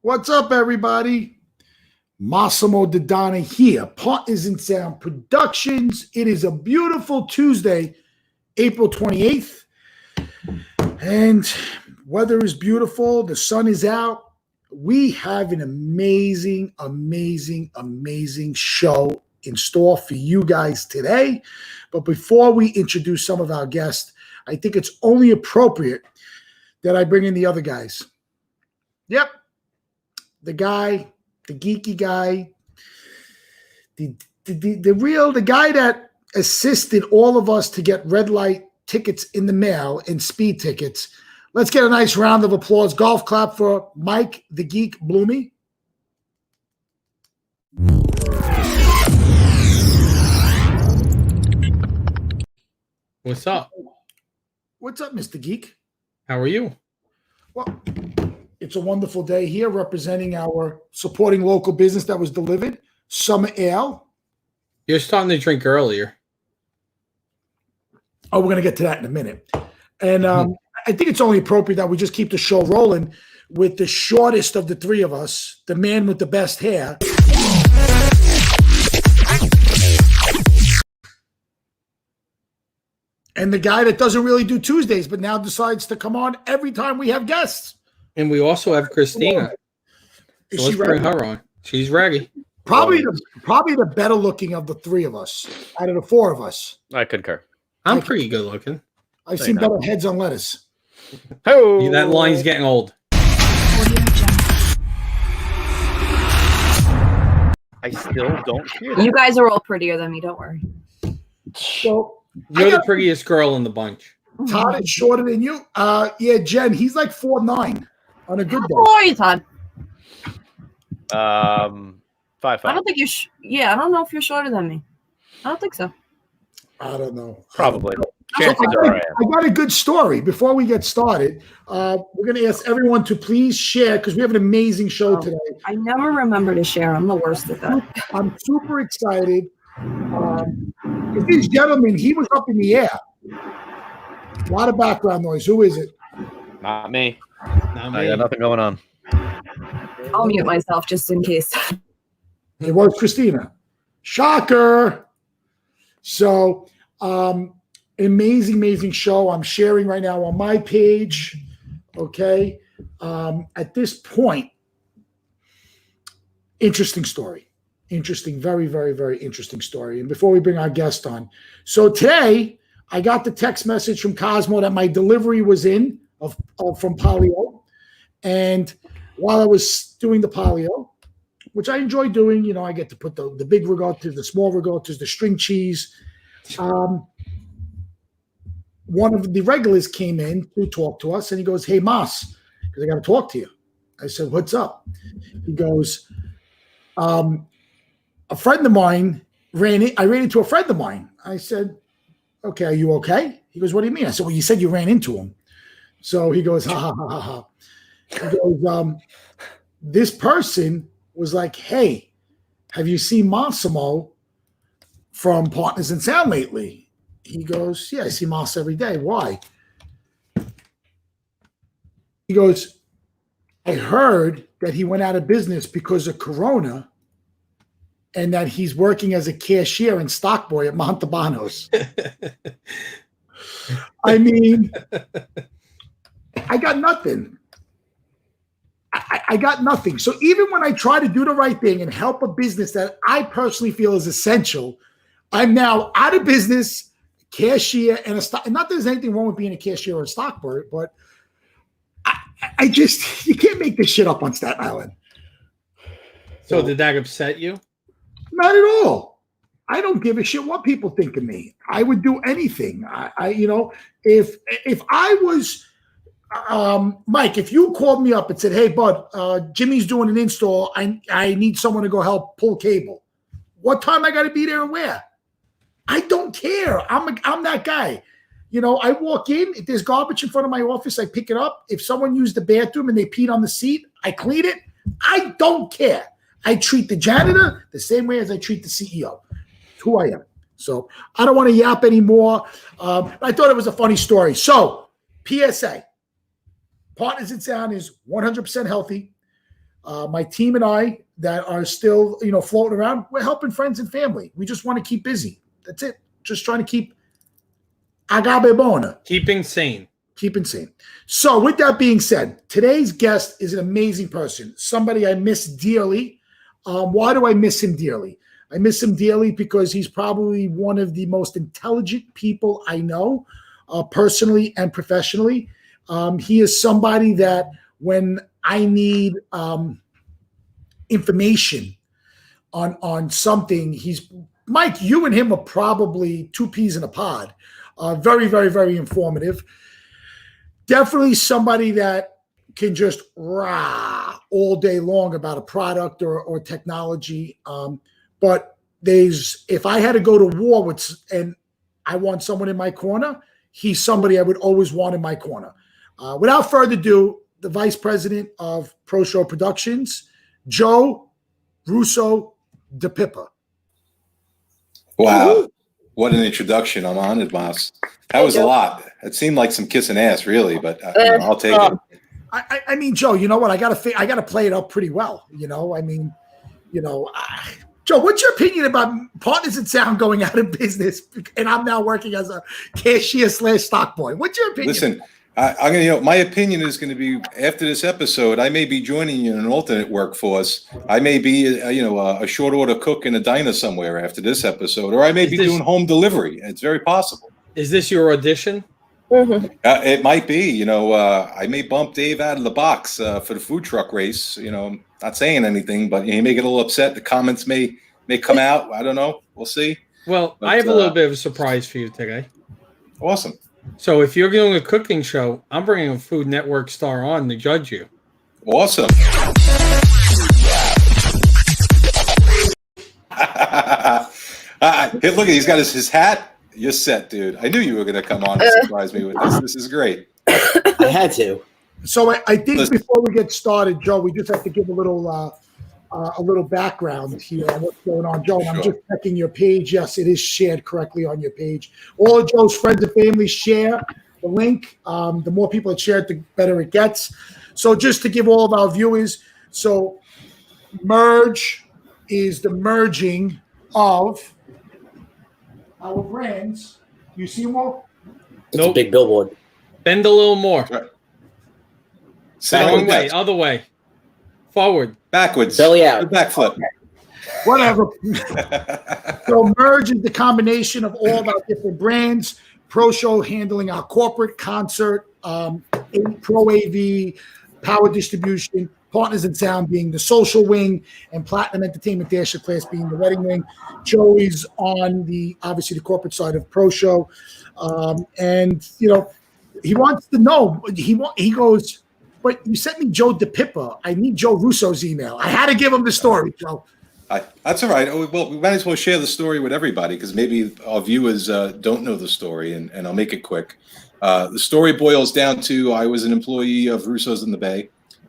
What's up, everybody? Massimo Dodonna here, Partners in Sound Productions. It is a beautiful Tuesday, April 28th, and weather is beautiful. The sun is out. We have an amazing, amazing, amazing show in store for you guys today. But before we introduce some of our guests, I think it's only appropriate that I bring in the other guys. Yep. The guy, the geeky guy, the guy that assisted all of us to get red light tickets in the mail and speed tickets. Let's get a nice round of applause. Golf clap for Mike, the geek Bloomy. What's up? What's up, Mr. Geek? How are you? Well, it's a wonderful day here representing our supporting local business that was delivered, Summer Ale. You're starting to drink earlier. Oh, we're going to get to that in a minute. And I think it's only appropriate that we just keep the show rolling with the shortest of the three of us, the man with the best hair. And the guy that doesn't really do Tuesdays, but now decides to come on every time we have guests. And we also have Christina. So let's bring her on. She's ready. Probably the better looking of the three of us, out of the four of us. I concur. I'm pretty good looking. I've seen better heads on lettuce. Oh, That line's getting old. I still don't hear that. You guys are all prettier than me. Don't worry. So You're the prettiest girl in the bunch. Todd is shorter than you. Yeah, Jen, he's like 4'9" on a good day. How are you, Todd? 5'5". I don't think you're. I don't know if you're shorter than me. I don't think so. I don't know. Probably. So Chances are I am. I got a good story. Before we get started, we're going to ask everyone to please share because we have an amazing show today. I never remember to share. I'm the worst at that. I'm super excited. This gentleman, he was up in the air. A lot of background noise. Who is it? Not me. Not I me. got nothing going on. I'll mute myself just in case. It was Christina. Shocker. So, amazing show. I'm sharing right now on my page. Okay. At this point, interesting story. Interesting, very, very, very interesting story. And before we bring our guest on, so today I got the text message from Cosmo that my delivery was in from Polio, and while I was doing the Polio, which I enjoy doing, you know, I get to put the big rigattas, the small rigattas, the string cheese. One of the regulars came in to talk to us, and he goes, "Hey, Mas, because I got to talk to you." I said, "What's up?" He goes, a friend of mine I ran into a friend of mine. I said, "Okay, are you okay?" He goes, "What do you mean?" I said, "Well, you said you ran into him." So he goes, "Ha, ha, ha, ha, ha." He goes, this person was like, "Hey, have you seen Massimo from Partners in Sound lately?" He goes, "Yeah, I see Mas every day. Why?" He goes, "I heard that he went out of business because of Corona and that he's working as a cashier and stock boy at Montalbano's." I mean, I got nothing. I got nothing. So even when I try to do the right thing and help a business that I personally feel is essential, I'm now out of business, cashier, and a stock. And not that there's anything wrong with being a cashier or a stock boy, but I just, you can't make this shit up on Staten Island. So did that upset you? Not at all. I don't give a shit what people think of me. I would do anything. You know, if I was Mike, if you called me up and said, "Hey, bud, Jimmy's doing an install. I need someone to go help pull cable. What time I got to be there and where?" I don't care. I'm that guy. You know, I walk in. If there's garbage in front of my office, I pick it up. If someone used the bathroom and they peed on the seat, I clean it. I don't care. I treat the janitor the same way as I treat the CEO. It's who I am. So I don't want to yap anymore. I thought it was a funny story. So PSA. Partners in Sound is 100% healthy. My team and I that are still, floating around, we're helping friends and family. We just want to keep busy. That's it. Just trying to keep agabe bona. Keeping sane. Keeping sane. So with that being said, today's guest is an amazing person, somebody I miss dearly. Why do I miss him dearly? I miss him dearly because he's probably one of the most intelligent people I know, personally and professionally. He is somebody that when I need information on something, he's Mike. You and him are probably two peas in a pod. Very, very, very informative. Definitely somebody that can just rah all day long about a product or technology. But if I had to go to war and I want someone in my corner, he's somebody I would always want in my corner. Without further ado, the Vice President of ProSho Productions, Joe Russo of ProSho. Wow. What an introduction. I'm honored, boss. That was a lot. It seemed like some kissing ass, really, but I'll take it. I mean, Joe, you know what? I got to play it up pretty well. Joe, what's your opinion about Partners in Sound going out of business? And I'm now working as a cashier / stock boy. What's your opinion? Listen, I'm gonna. My opinion is going to be after this episode. I may be joining you in an alternate workforce. I may be, a short order cook in a diner somewhere after this episode, or I may be doing home delivery. It's very possible. Is this your audition? Mm-hmm. It might be. I may bump Dave out of the box for the food truck race. I'm not saying anything, but he may get a little upset. The comments may come out. I don't know. We'll see. Well, I have a little bit of a surprise for you today. Awesome. So if you're doing a cooking show, I'm bringing a Food Network star on to judge you. Awesome. Look, he's got his hat. You're set, dude. I knew you were going to come on and surprise me with this. This is great. I had to. So I think before we get started, Joe, we just have to give a little background here on what's going on. Joe, I'm just checking your page. Yes, it is shared correctly on your page. All of Joe's friends and family share the link. The more people that share it, the better it gets. So just to give all of our viewers, so merge is the merging of our brands. You see them all? It's a big billboard. Bend a little more. Right. Wrong way, other way. Forward. Backwards. Belly out. Backflip. Whatever. So merge is the combination of all of our different brands. ProSho handling our corporate, concert, Pro AV, power distribution, Partners in Sound being the social wing, and Platinum Entertainment Dasher Class being the wedding wing. Joey's on obviously the corporate side of ProSho. And he wants to know, he goes, but you sent me Joe DePippa. I need Joe Russo's email. I had to give him the story, Joe. That's all right. Well, we might as well share the story with everybody because maybe our viewers don't know the story, and I'll make it quick. The story boils down to I was an employee of Russo's in the Bay,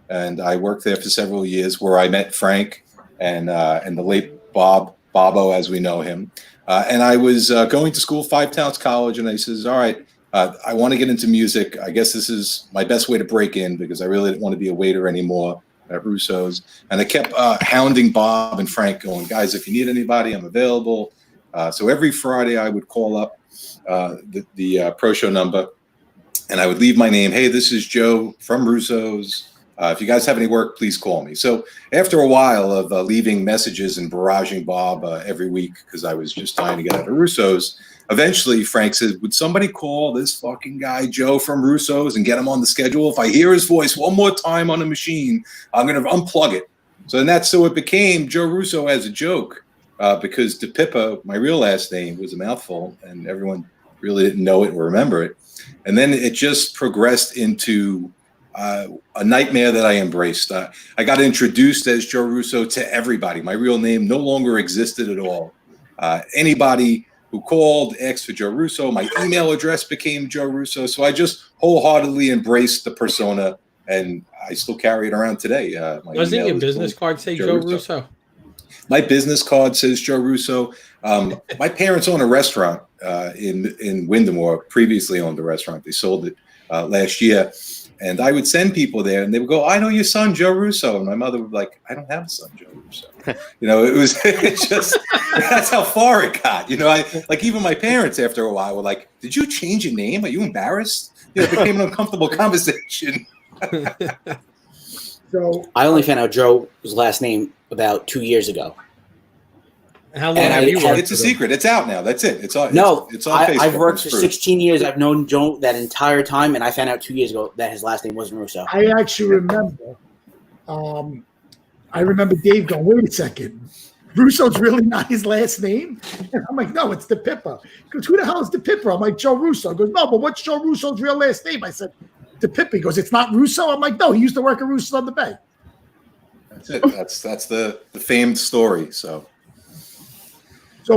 and I worked there for several years where I met Frank and the late Bobo, as we know him. And I was going to school, Five Towns College, and I says, all right, I want to get into music. I guess this is my best way to break in because I really didn't want to be a waiter anymore at Russo's. And I kept hounding Bob and Frank going, guys, if you need anybody, I'm available. So every Friday I would call up the ProSho number and I would leave my name. Hey, this is Joe from Russo's. If you guys have any work, please call me. So after a while of leaving messages and barraging Bob every week because I was just trying to get out of Russo's, eventually Frank said, would somebody call this fucking guy Joe from Russo's and get him on the schedule? If I hear his voice one more time on the machine, I'm going to unplug it. So it became Joe Russo as a joke because DePippa, my real last name, was a mouthful and everyone really didn't know it or remember it. And then it just progressed into a nightmare that I embraced. I got introduced as Joe Russo to everybody. My real name no longer existed at all. Anybody who called, asked for Joe Russo, my email address became Joe Russo. So I just wholeheartedly embraced the persona, and I still carry it around today. Doesn't your business card say Joe Russo? My business card says Joe Russo. My parents own a restaurant in Wyndham, or previously owned a restaurant. They sold it last year. And I would send people there, and they would go, "I know your son, Joe Russo." And my mother would be like, "I don't have a son, Joe Russo." It was just that's how far it got. I like even my parents after a while were like, "Did you change your name? Are you embarrassed?" It became an uncomfortable conversation. So I only found out Joe's last name about 2 years ago. How long And have you worked It's a with him? secret. It's out now. That's it. It's on. No, it's on Facebook. I've worked It's for free. 16 years. I've known Joe that entire time, and I found out 2 years ago that his last name wasn't Russo. I actually remember. I remember Dave going, "Wait a second, Russo's really not his last name?" And I'm like, "No, it's DePippa." He goes, "Who the hell is DePippa?" I'm like, "Joe Russo." He goes, "No, but what's Joe Russo's real last name?" I said, "DePippa." He goes, "It's not Russo." I'm like, "No, he used to work at Russo's on the Bay." That's it. That's the famed story. So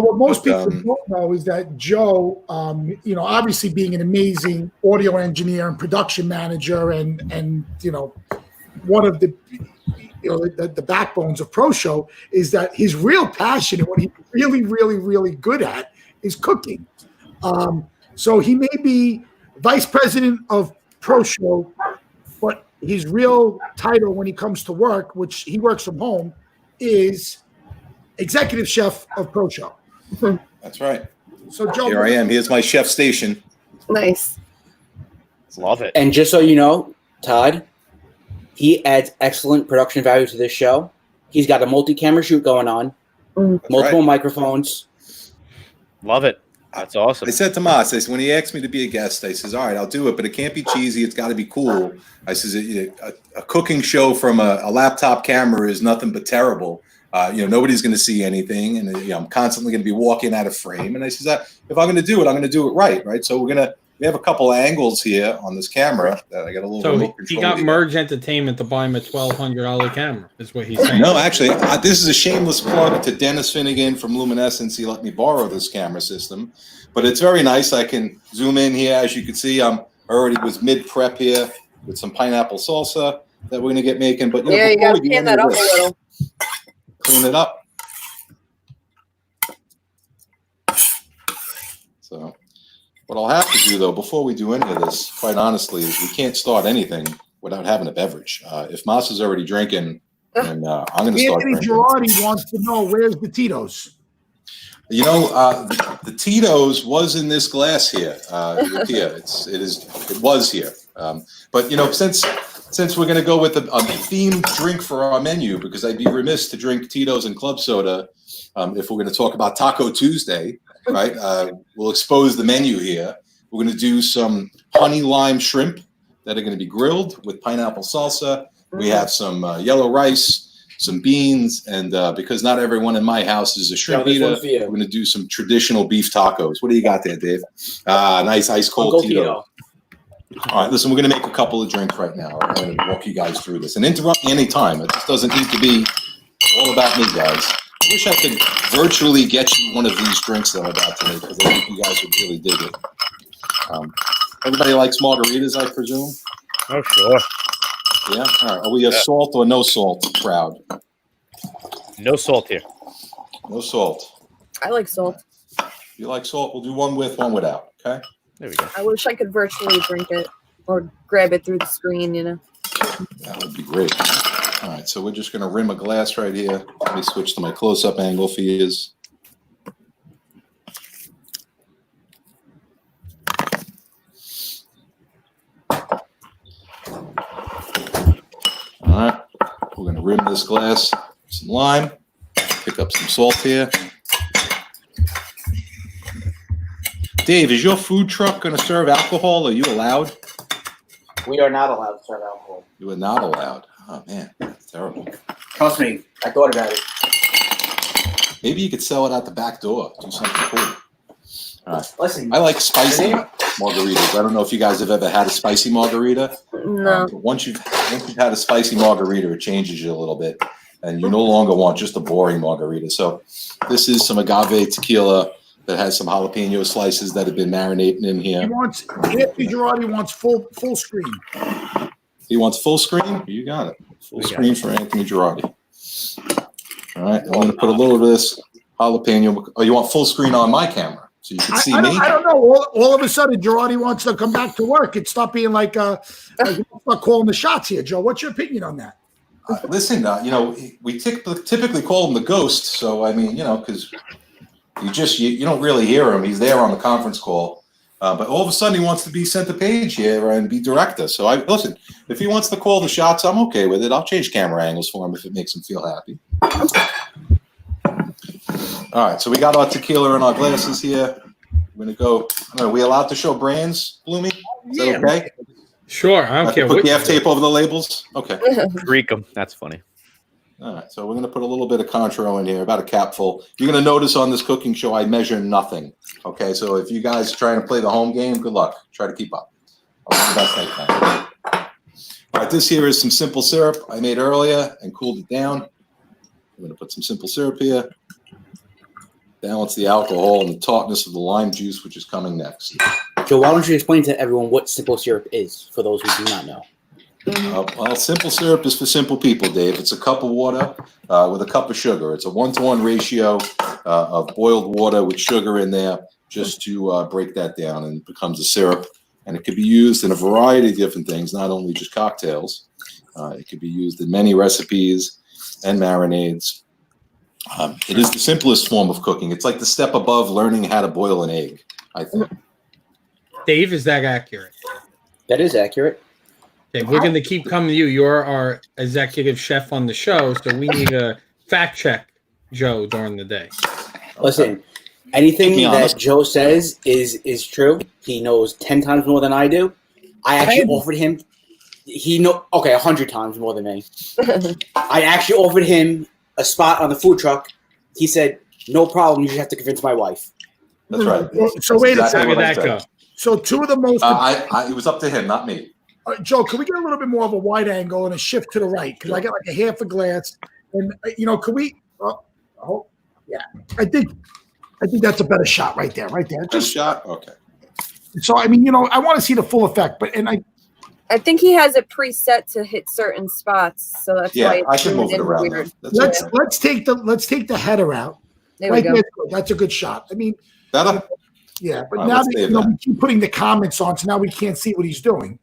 what most But, people don't know is that Joe, obviously being an amazing audio engineer and production manager, and one of the the backbones of ProSho, is that his real passion and what he's really, really, really good at is cooking. So he may be vice president of ProSho, but his real title when he comes to work, which he works from home, is executive chef of ProSho. that's right. So Joe, Here I am. Here's my chef station. Nice. Love it. And just so you know, Todd, he adds excellent production value to this show. He's got a multi-camera shoot going on, That's multiple right. microphones. Love it. That's awesome. I said to Mas, I said, when he asked me to be a guest, I says, "All right, I'll do it, but it can't be cheesy. It's got to be cool." I says, "A cooking show from a laptop camera is nothing but terrible. Nobody's going to see anything, and I'm constantly going to be walking out of frame." And I says, "If I'm going to do it, I'm going to do it right? So we have a couple of angles here on this camera that I got a little So remote he control got here. Merge Entertainment to buy him a $1,200 camera, is what he's saying. No, actually, this is a shameless plug to Dennis Finnegan from Luminescence. He let me borrow this camera system, but it's very nice. I can zoom in here. As you can see, I'm already was mid-prep here with some pineapple salsa that we're going to get making. But Yeah, you before gotta we do pan any that of up a this, little. clean it up. So what I'll have to do, though, before we do any of this, quite honestly, is we can't start anything without having a beverage. If Mas is already drinking, then I'm going to start Anthony drinking. Girardi wants to know, where's the Tito's? The Tito's was in this glass here. Here, it was here. But since we're going to go with a themed drink for our menu, because I'd be remiss to drink Tito's and club soda if we're going to talk about Taco Tuesday, right? We'll expose the menu here. We're going to do some honey lime shrimp that are going to be grilled with pineapple salsa. We have some yellow rice, some beans, and because not everyone in my house is a shrimp this eater, one's for you. we're going to do some traditional beef tacos. What do you got there, Dave? Nice ice cold Uncle Tito. Tito. All right, listen, we're going to make a couple of drinks right now. I'm going to walk you guys through this. And interrupt me anytime. It just doesn't need to be all about me, guys. I wish I could virtually get you one of these drinks that I'm about to make, because I think you guys would really dig it. Everybody likes margaritas, I presume? Oh, sure. Yeah? All right. Are we a salt or no salt crowd? No salt here. No salt. I like salt. If you like salt, we'll do one with, one without, okay? There we go. I wish I could virtually drink it or grab it through the screen, That would be great. All right, so we're just going to rim a glass right here. Let me switch to my close-up angle for you. All right, we're going to rim this glass with some lime, pick up some salt here. Dave, is your food truck going to serve alcohol? Are you allowed? We are not allowed to serve alcohol. You are not allowed. Oh, man, that's terrible. Trust me, I thought about it. Maybe you could sell it out the back door. Do something cool. All right. Listen, I like spicy margaritas. I don't know if you guys have ever had a spicy margarita. No. But once you've had a spicy margarita, it changes you a little bit, and you no longer want just a boring margarita. So this is some agave tequila that has some jalapeno slices that have been marinating in here. Anthony Girardi wants full screen. He wants full screen? You got it. Full screen for Anthony Girardi. All right, I'm going to put a little of this jalapeno. Oh, you want full screen on my camera? So you can see I me. don't know. All of a sudden, Girardi wants to come back to work. It stop being like start calling the shots here, Joe. What's your opinion on that? Listen, we typically call him the ghost. So I mean, because you don't really hear him. He's there on the conference call, but all of a sudden he wants to be center page here and be director. So listen. If he wants to call the shots, I'm okay with it. I'll change camera angles for him if it makes him feel happy. All right, so we got our tequila in our glasses here. We're gonna go. Are we allowed to show brands, Bloomy? Is that okay? Sure, I don't care. Put gaff tape over the labels. Okay. Greek them. That's funny. All right, so we're going to put a little bit of Contro in here, about a capful. You're going to notice on this cooking show, I measure nothing. Okay, so if you guys are trying to play the home game, good luck. Try to keep up. I'll do the best I can. All right, this here is some simple syrup I made earlier and cooled it down. I'm going to put some simple syrup here. Balance the alcohol and the tartness of the lime juice, which is coming next. Joe, why don't you explain to everyone what simple syrup is for those who do not know? Well, simple syrup is for simple people, Dave. It's a cup of water with a cup of sugar. It's a 1-to-1 ratio of boiled water with sugar in there just to break that down, and it becomes a syrup. And it could be used in a variety of different things, not only just cocktails. It could be used in many recipes and marinades. It is the simplest form of cooking. It's like the step above learning how to boil an egg, I think. Dave, is that accurate? That is accurate. Okay, we're going to keep coming to you. You're our executive chef on the show, so we need to fact check Joe during the day. Listen, anything Keep me that honest. Joe says is true. He knows 10 times more than I do. I actually offered him. 100 times more than me. I actually offered him a spot on the food truck. He said, "No problem. You just have to convince my wife." That's right. So wait a That's How second. did what I that said. go? So two of the most. It was up to him, not me. Joe, can we get a little bit more of a wide angle and a shift to the right? Because I got like a half a glass, and could we? Yeah, I think that's a better shot right there, Just shot. Okay. So I mean, I want to see the full effect, but I think he has it preset to hit certain spots, so that's why Yeah, I it's can move zoomed it in around. weird. That's let's take the header out. There we go. There's good. That's a good shot. I mean, better. yeah, but All right, now let's that, save that. we keep putting the comments on, so now we can't see what he's doing.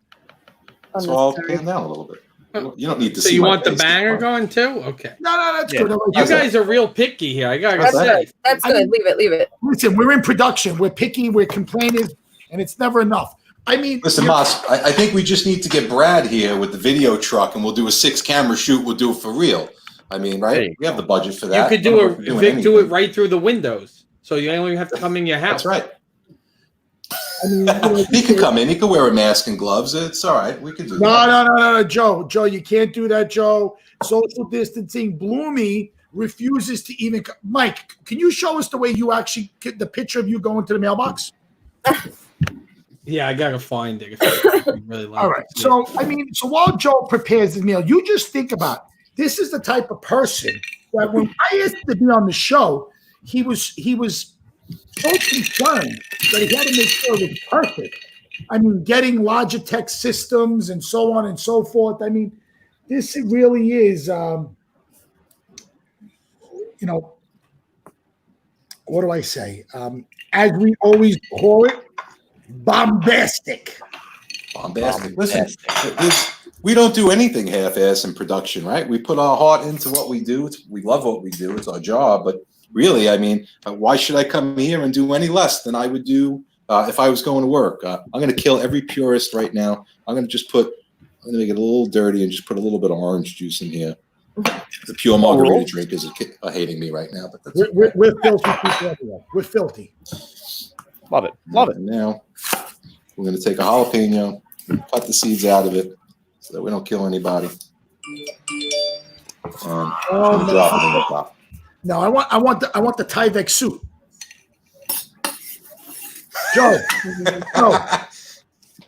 So I'll pan down a little bit. You don't need to So see. you my want the face. banger going too? Okay. No, that's Yeah. good. I like You that. guys are real picky here. I gotta That's say. good. That's good. Leave it. Listen, we're in production. We're picky. We're complaining, and it's never enough. I mean, Listen, Moss, I think we just need to get Brad here with the video truck, and we'll do a 6-camera shoot. We'll do it for real. I mean, There right? you We have the budget for You that. could I don't know do if we're doing Vic do it anything. right through the windows, so you only have to come in your house. That's right. I mean, He can come in. He can wear a mask and gloves. It's all right. We can do that. No, Joe, you can't do that, Joe. Social distancing. Bloomy refuses to even. Mike, can you show us the way you actually get the picture of you going to the mailbox? Yeah, I gotta find it. If I really like All right. it. So while Joe prepares his meal, you just think about this is the type of person that when I asked him to be on the show, he was so concerned that he had to make sure it was perfect. I mean, getting Logitech systems and so on and so forth. I mean, this really is, what do I say? As we always call it, bombastic. Bombastic. Listen, we don't do anything half-ass in production, right? We put our heart into what we do. We love what we do. It's our job. But really, I mean, why should I come here and do any less than I would do if I was going to work? I'm going to kill every purist right now. I'm going to make it a little dirty and just put a little bit of orange juice in here. The pure margarita drinkers are hating me right now, but that's We're filthy people everywhere. We're filthy. Love it. Love it. And now we're going to take a jalapeno, cut the seeds out of it so that we don't kill anybody. And drop it in the top. No, I want the Tyvek suit. Joe,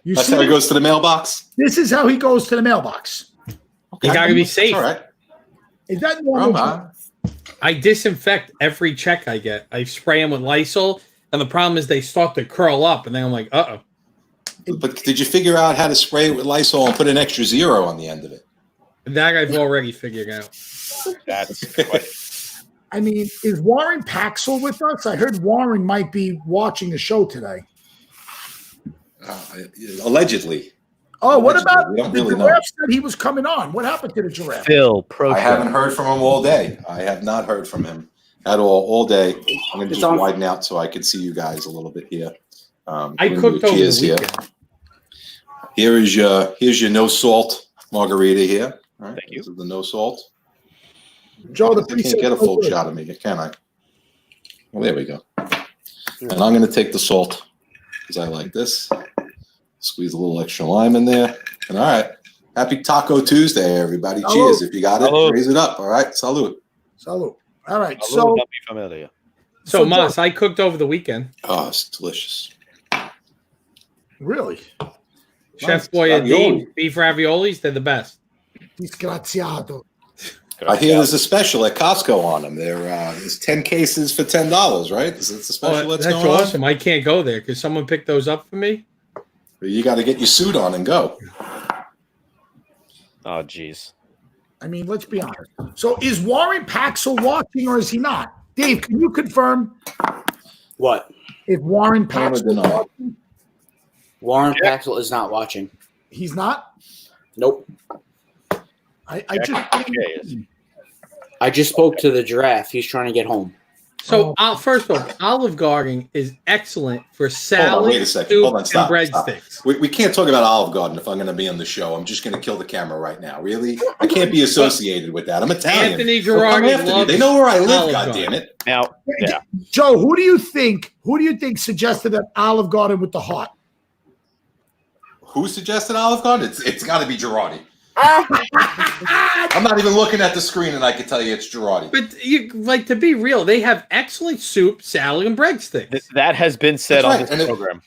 you That's see, how it goes to the mailbox. this is how he goes to the mailbox. You gotta be safe. All right. Is that normal? I disinfect every check I get. I spray them with Lysol, and the problem is they start to curl up, and then I'm like, uh-oh. But did you figure out how to spray it with Lysol and put an extra 0 on the end of it? That I've already figured out. That's quite. I mean, is Warren Paxel with us? I heard Warren might be watching the show today. Allegedly. Oh, what Allegedly. about We don't the really giraffe know. said he was coming on? What happened to the giraffe? Phil ProSho. I haven't heard from him all day. I have not heard from him at all day. I'm going to just widen out so I can see you guys a little bit here. I cooked over the weekend. Here's your no salt margarita here. All right, Thank you. This is the no salt. Joe, the You can't get a full shot of me, can I? Well, there we go. And I'm going to take the salt because I like this. Squeeze a little extra lime in there. And all right. Happy Taco Tuesday, everybody. Salud. Cheers. If you got it, Salud. raise it up. All right. Salud. Salud. All right. So, So, Moss, I cooked over the weekend. Oh, it's delicious. Really? Chef Nice. Boyardee Ravioli. beef raviolis, they're the best. Disgraziato. I hear there's a special at Costco on them. There's 10 cases for $10, right? Is this a special that's That's going awesome. I can't go there because someone picked those up for me. on? You got to get your suit on and go. Oh, jeez. I mean, let's be honest. So is Warren Paxel watching or is he not? Dave, can you confirm What? if Warren Confirm or Paxel is deny? watching? Warren Paxel is not watching. He's not? Nope. I just spoke to the giraffe. He's trying to get home. So, first of all, Olive Garden is excellent for salad, wait a second. soup, Hold on, stop, and stop. breadsticks. We can't talk about Olive Garden if I'm going to be on the show. I'm just going to kill the camera right now. Really? I can't be associated with that. I'm Italian. Anthony They'll come Girardi after me. loves They know where I live, Olive God Garden. damn it. Now, yeah. Joe, who do you think suggested that Olive Garden with the heart? Who suggested Olive Garden? It's got to be Girardi. I'm not even looking at the screen, and I can tell you it's Girardi. But to be real, they have excellent soup, salad, and breadsticks. That has been said That's on right, this and program.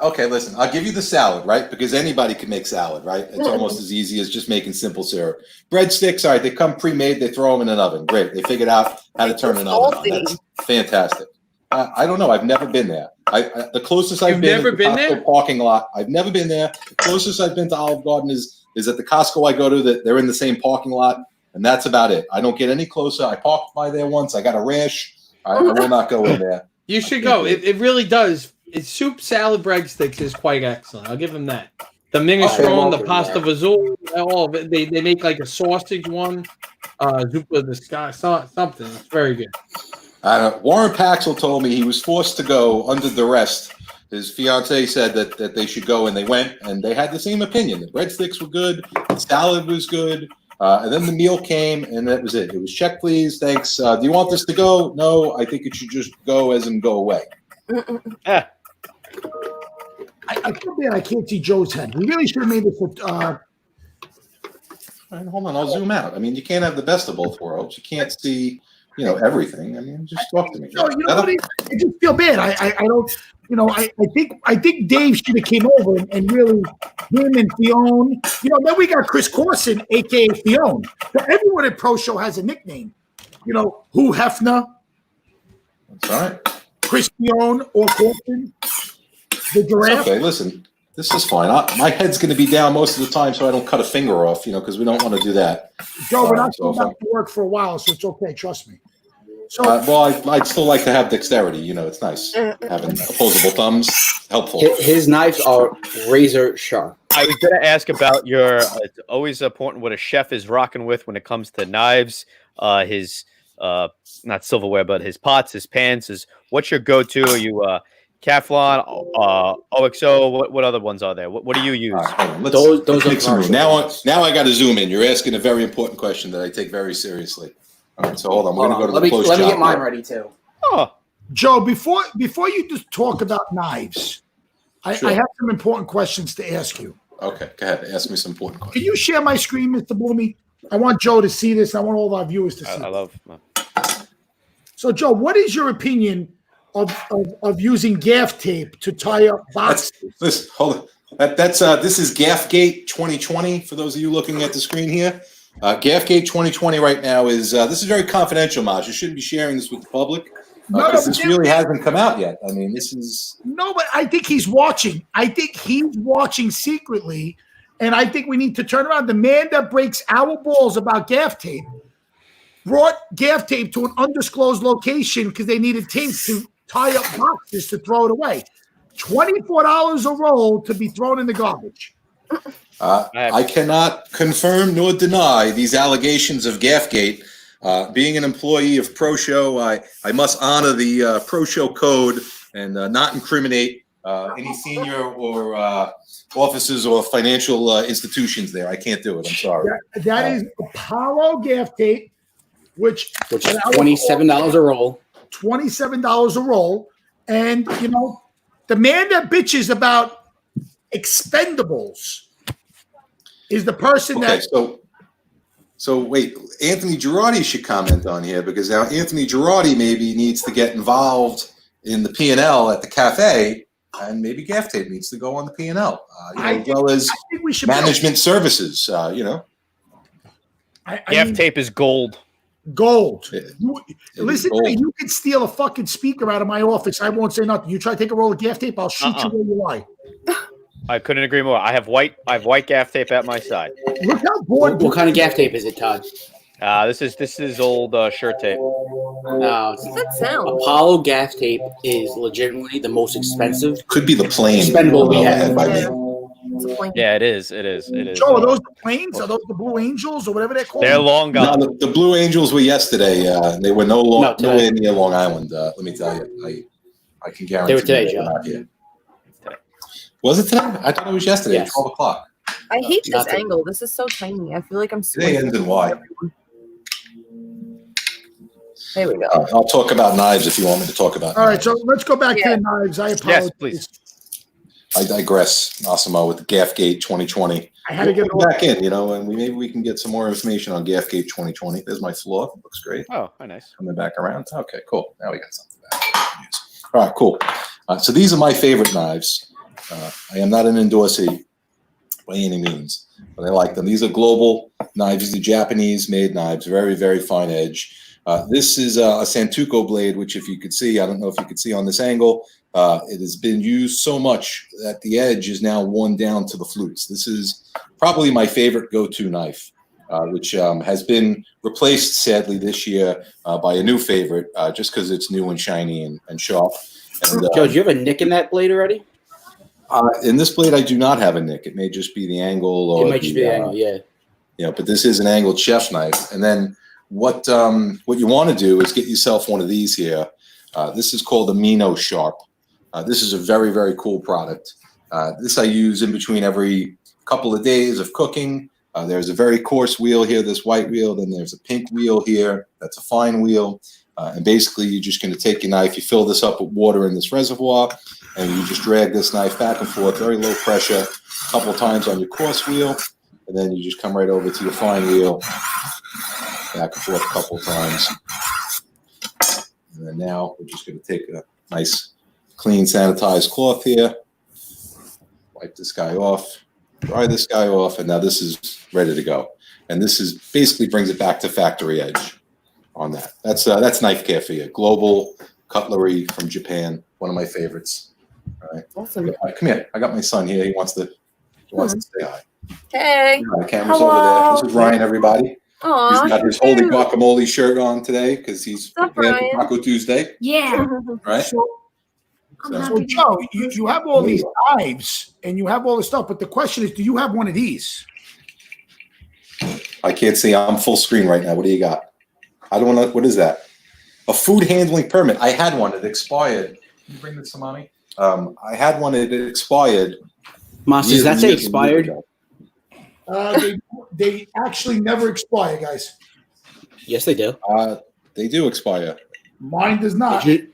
Okay, listen, I'll give you the salad, right? Because anybody can make salad, right? It's almost as easy as just making simple syrup. Breadsticks, all right, they come pre-made, they throw them in an oven. Great. They figured out how to turn an oven on. That's fantastic. I don't know. I've never been there. The closest I've You've been never is the been Costco there? parking lot. I've never been there. The closest I've been to Olive Garden is at the Costco I go to. That they're in the same parking lot, and that's about it. I don't get any closer. I parked by there once. I got a rash. I will not go in there. You should go. It really does. It's soup, salad, breadsticks is quite excellent. I'll give them that. The minestrone, the pasta vazul, all of it. They make like a sausage one, zuppa the sky, something. It's very good. Warren Paxel told me he was forced to go under duress. His fiance said that they should go, and they went, and they had the same opinion. The breadsticks were good, the salad was good, and then the meal came, and that was it. It was check, please, thanks. Do you want this to go? No, I think it should just go as in go away. Yeah. I feel bad I can't see Joe's head. We really should have made this All right, hold on, I'll zoom out. I mean, you can't have the best of both worlds. You can't see, everything. I mean, just talk to me. Joe, you know what? I just feel bad. I don't. I think Dave should have came over and really him and Fionn. Then we got Chris Corson, aka Fionn. So everyone at ProSho has a nickname. Who Hefner, That's all right. Chris Fionn, or Corson, the giraffe. Okay, listen, this is fine. My head's going to be down most of the time, so I don't cut a finger off. Because we don't want to do that. Joe, we're not so going back to work for a while, so it's okay. Trust me. So, I'd still like to have dexterity. It's nice having opposable thumbs. Helpful. His knives are razor sharp. I was going to ask about your. It's always important what a chef is rocking with when it comes to knives. His not silverware, but his pots, his pans. What's your go-to? Are you Teflon, OXO? What other ones are there? What do you use? All right, hold on. Those let's are make some room. commercial. Now I got to zoom in. You're asking a very important question that I take very seriously. All right, so hold on. We're going to go to Let the me close let me shop get mine here. ready too. Oh, Joe, before you just talk about knives, Sure. I have some important questions to ask you. Okay, go ahead. Ask me some important Can questions. you share my screen, Mr. Bloomy? I want Joe to see this. I want all of our viewers to see. I love. So, Joe, what is your opinion of using gaff tape to tie up boxes? Listen, hold on. This is Gaffgate 2020. For those of you looking at the screen here, Gaffgate 2020 right now is this is very confidential, Maj. You shouldn't be sharing this with the public because this really hasn't come out yet. I mean, this is No, but I think he's watching. I think he's watching secretly, and I think we need to turn around. The man that breaks our balls about gaff tape brought gaff tape to an undisclosed location because they needed tape to tie up boxes to throw it away. $24 a roll to be thrown in the garbage. I cannot confirm nor deny these allegations of Gaffgate. Being an employee of ProSho, I must honor the ProSho code and not incriminate any senior or offices or financial institutions there. I can't do it. I'm sorry. That is Apollo gaff tape, which is $27 a roll. $27 a roll. And, you know, the man that bitches about Expendables is the person that. So wait, Anthony Girardi should comment on here because now Anthony Girardi maybe needs to get involved in the P&L at the cafe, and maybe gaff tape needs to go on the P&L, as well as management services. Gaff tape is gold. Gold. Gold. Listen to me. You can steal a fucking speaker out of my office. I won't say nothing. You try to take a roll of gaff tape, I'll shoot you where you lie. I couldn't agree more. I have white gaff tape at my side. Look how bored. What kind of gaff tape is it, Todd? This is old shirt tape. No, What's that sound? Apollo gaff tape is legitimately the most expensive. Could be the plane. Expendable we have. Yeah, it is. It is. Joe, are those the planes? Are those the Blue Angels or whatever they're called? They're long gone. No, the Blue Angels were yesterday. They were nowhere near Long Island. Let me tell you, I can guarantee they were today, they're Joe. not here. Was it today? I thought it was yesterday. Yes. 12 o'clock. I hate this Nothing. angle. This is so tiny. I feel like I'm Today ends in Y. There we go. I'll talk about knives if you want me to talk about. All right, knives. so let's go back to the knives. I apologize. Yes, please. I digress, Massimo, with the Gaffgate 2020. I had to get We'll back in, and maybe we can get some more information on Gaffgate 2020. There's my floor. Looks great. Oh, nice. Coming back around. Okay, cool. Now we got something back to use. All right, cool. So these are my favorite knives. I am not an endorsee by any means, but I like them. These are global knives. These are Japanese-made knives, very, very fine edge. This is a Santoku blade, which if you could see, I don't know if you could see on this angle, it has been used so much that the edge is now worn down to the flutes. This is probably my favorite go-to knife, which has been replaced, sadly, this year by a new favorite, just because it's new and shiny and sharp. And, Joe, do you have a nick in that blade already? In this blade, I do not have a nick. It may just be the angle. Or it might just be the angle, yeah. But this is an angled chef's knife. And then what you want to do is get yourself one of these here. This is called the Mino Sharp. This is a very, very cool product. This I use in between every couple of days of cooking. There's a very coarse wheel here, this white wheel. Then there's a pink wheel here. That's a fine wheel. And basically, you're just going to take your knife. You fill this up with water in this reservoir, and you just drag this knife back and forth, very low pressure, a couple of times on your coarse wheel. And then you just come right over to your fine wheel, back and forth a couple of times. And then now we're just going to take a nice, clean, sanitized cloth here, wipe this guy off, dry this guy off, and now this is ready to go. And this is basically brings it back to factory edge on that. That's knife care for you. Global cutlery from Japan, one of my favorites. All right. Awesome. All right, come here. I got my son here. He wants to say hi. Hey. The camera's over there. This is Ryan, everybody. Aw, He's got his Holy Guacamole shirt on today because he's What's up, prepared for Ryan? Taco Tuesday. Yeah. Right? So, Joe, you have all these knives and you have all this stuff, but the question is, do you have one of these? I can't see. I'm full screen right now. What do you got? I don't know. What is that? A food handling permit. I had one. It expired. Can you bring this to mommy? I had one. It expired. Moss, does that say expired? They actually never expire, guys. Yes, they do. They do expire. Mine does not. It's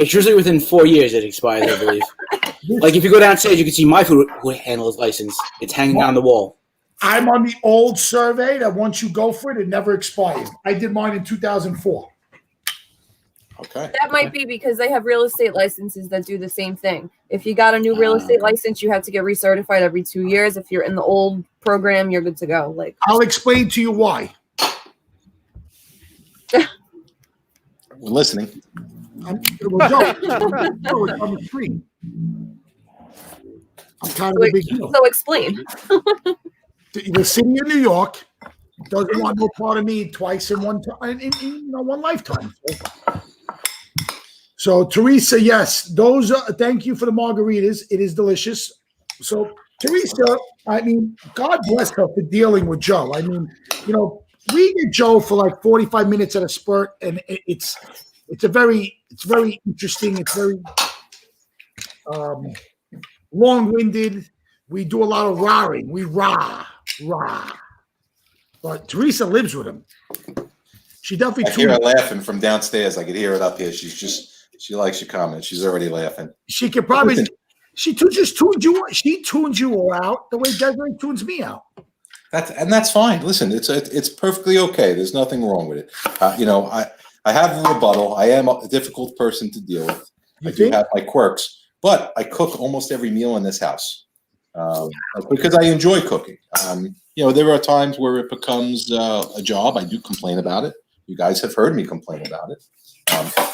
usually within 4 years it expires, I believe. Like if you go downstairs, you can see my food handler's license. It's hanging on the wall. I'm on the old survey that once you go for it, it never expires. I did mine in 2004. Okay. That might be because they have real estate licenses that do the same thing. If you got a new real estate license, you have to get recertified every 2 years. If you're in the old program, you're good to go. Like I'll explain to you why. We're listening. Well, Joe, it's on the screen. I'm kind of a big deal. So explain. The city of New York doesn't want no part of me twice in one time in one lifetime. So Teresa, yes, those. Thank you for the margaritas. It is delicious. So Teresa, I mean, God bless her for dealing with Joe. I mean, we get Joe for like 45 minutes at a spurt, and it's very interesting. It's very long-winded. We do a lot of roaring. We rah. But Teresa lives with him. She definitely. I hear her laughing from downstairs. I could hear it up here. She likes your comment. She's already laughing. She could probably. She just tunes you. She tunes you all out the way Desiree tunes me out. That's fine. Listen, it's perfectly okay. There's nothing wrong with it. I have a rebuttal. I am a difficult person to deal with. I do have my quirks, but I cook almost every meal in this house because I enjoy cooking. There are times where it becomes a job. I do complain about it. You guys have heard me complain about it.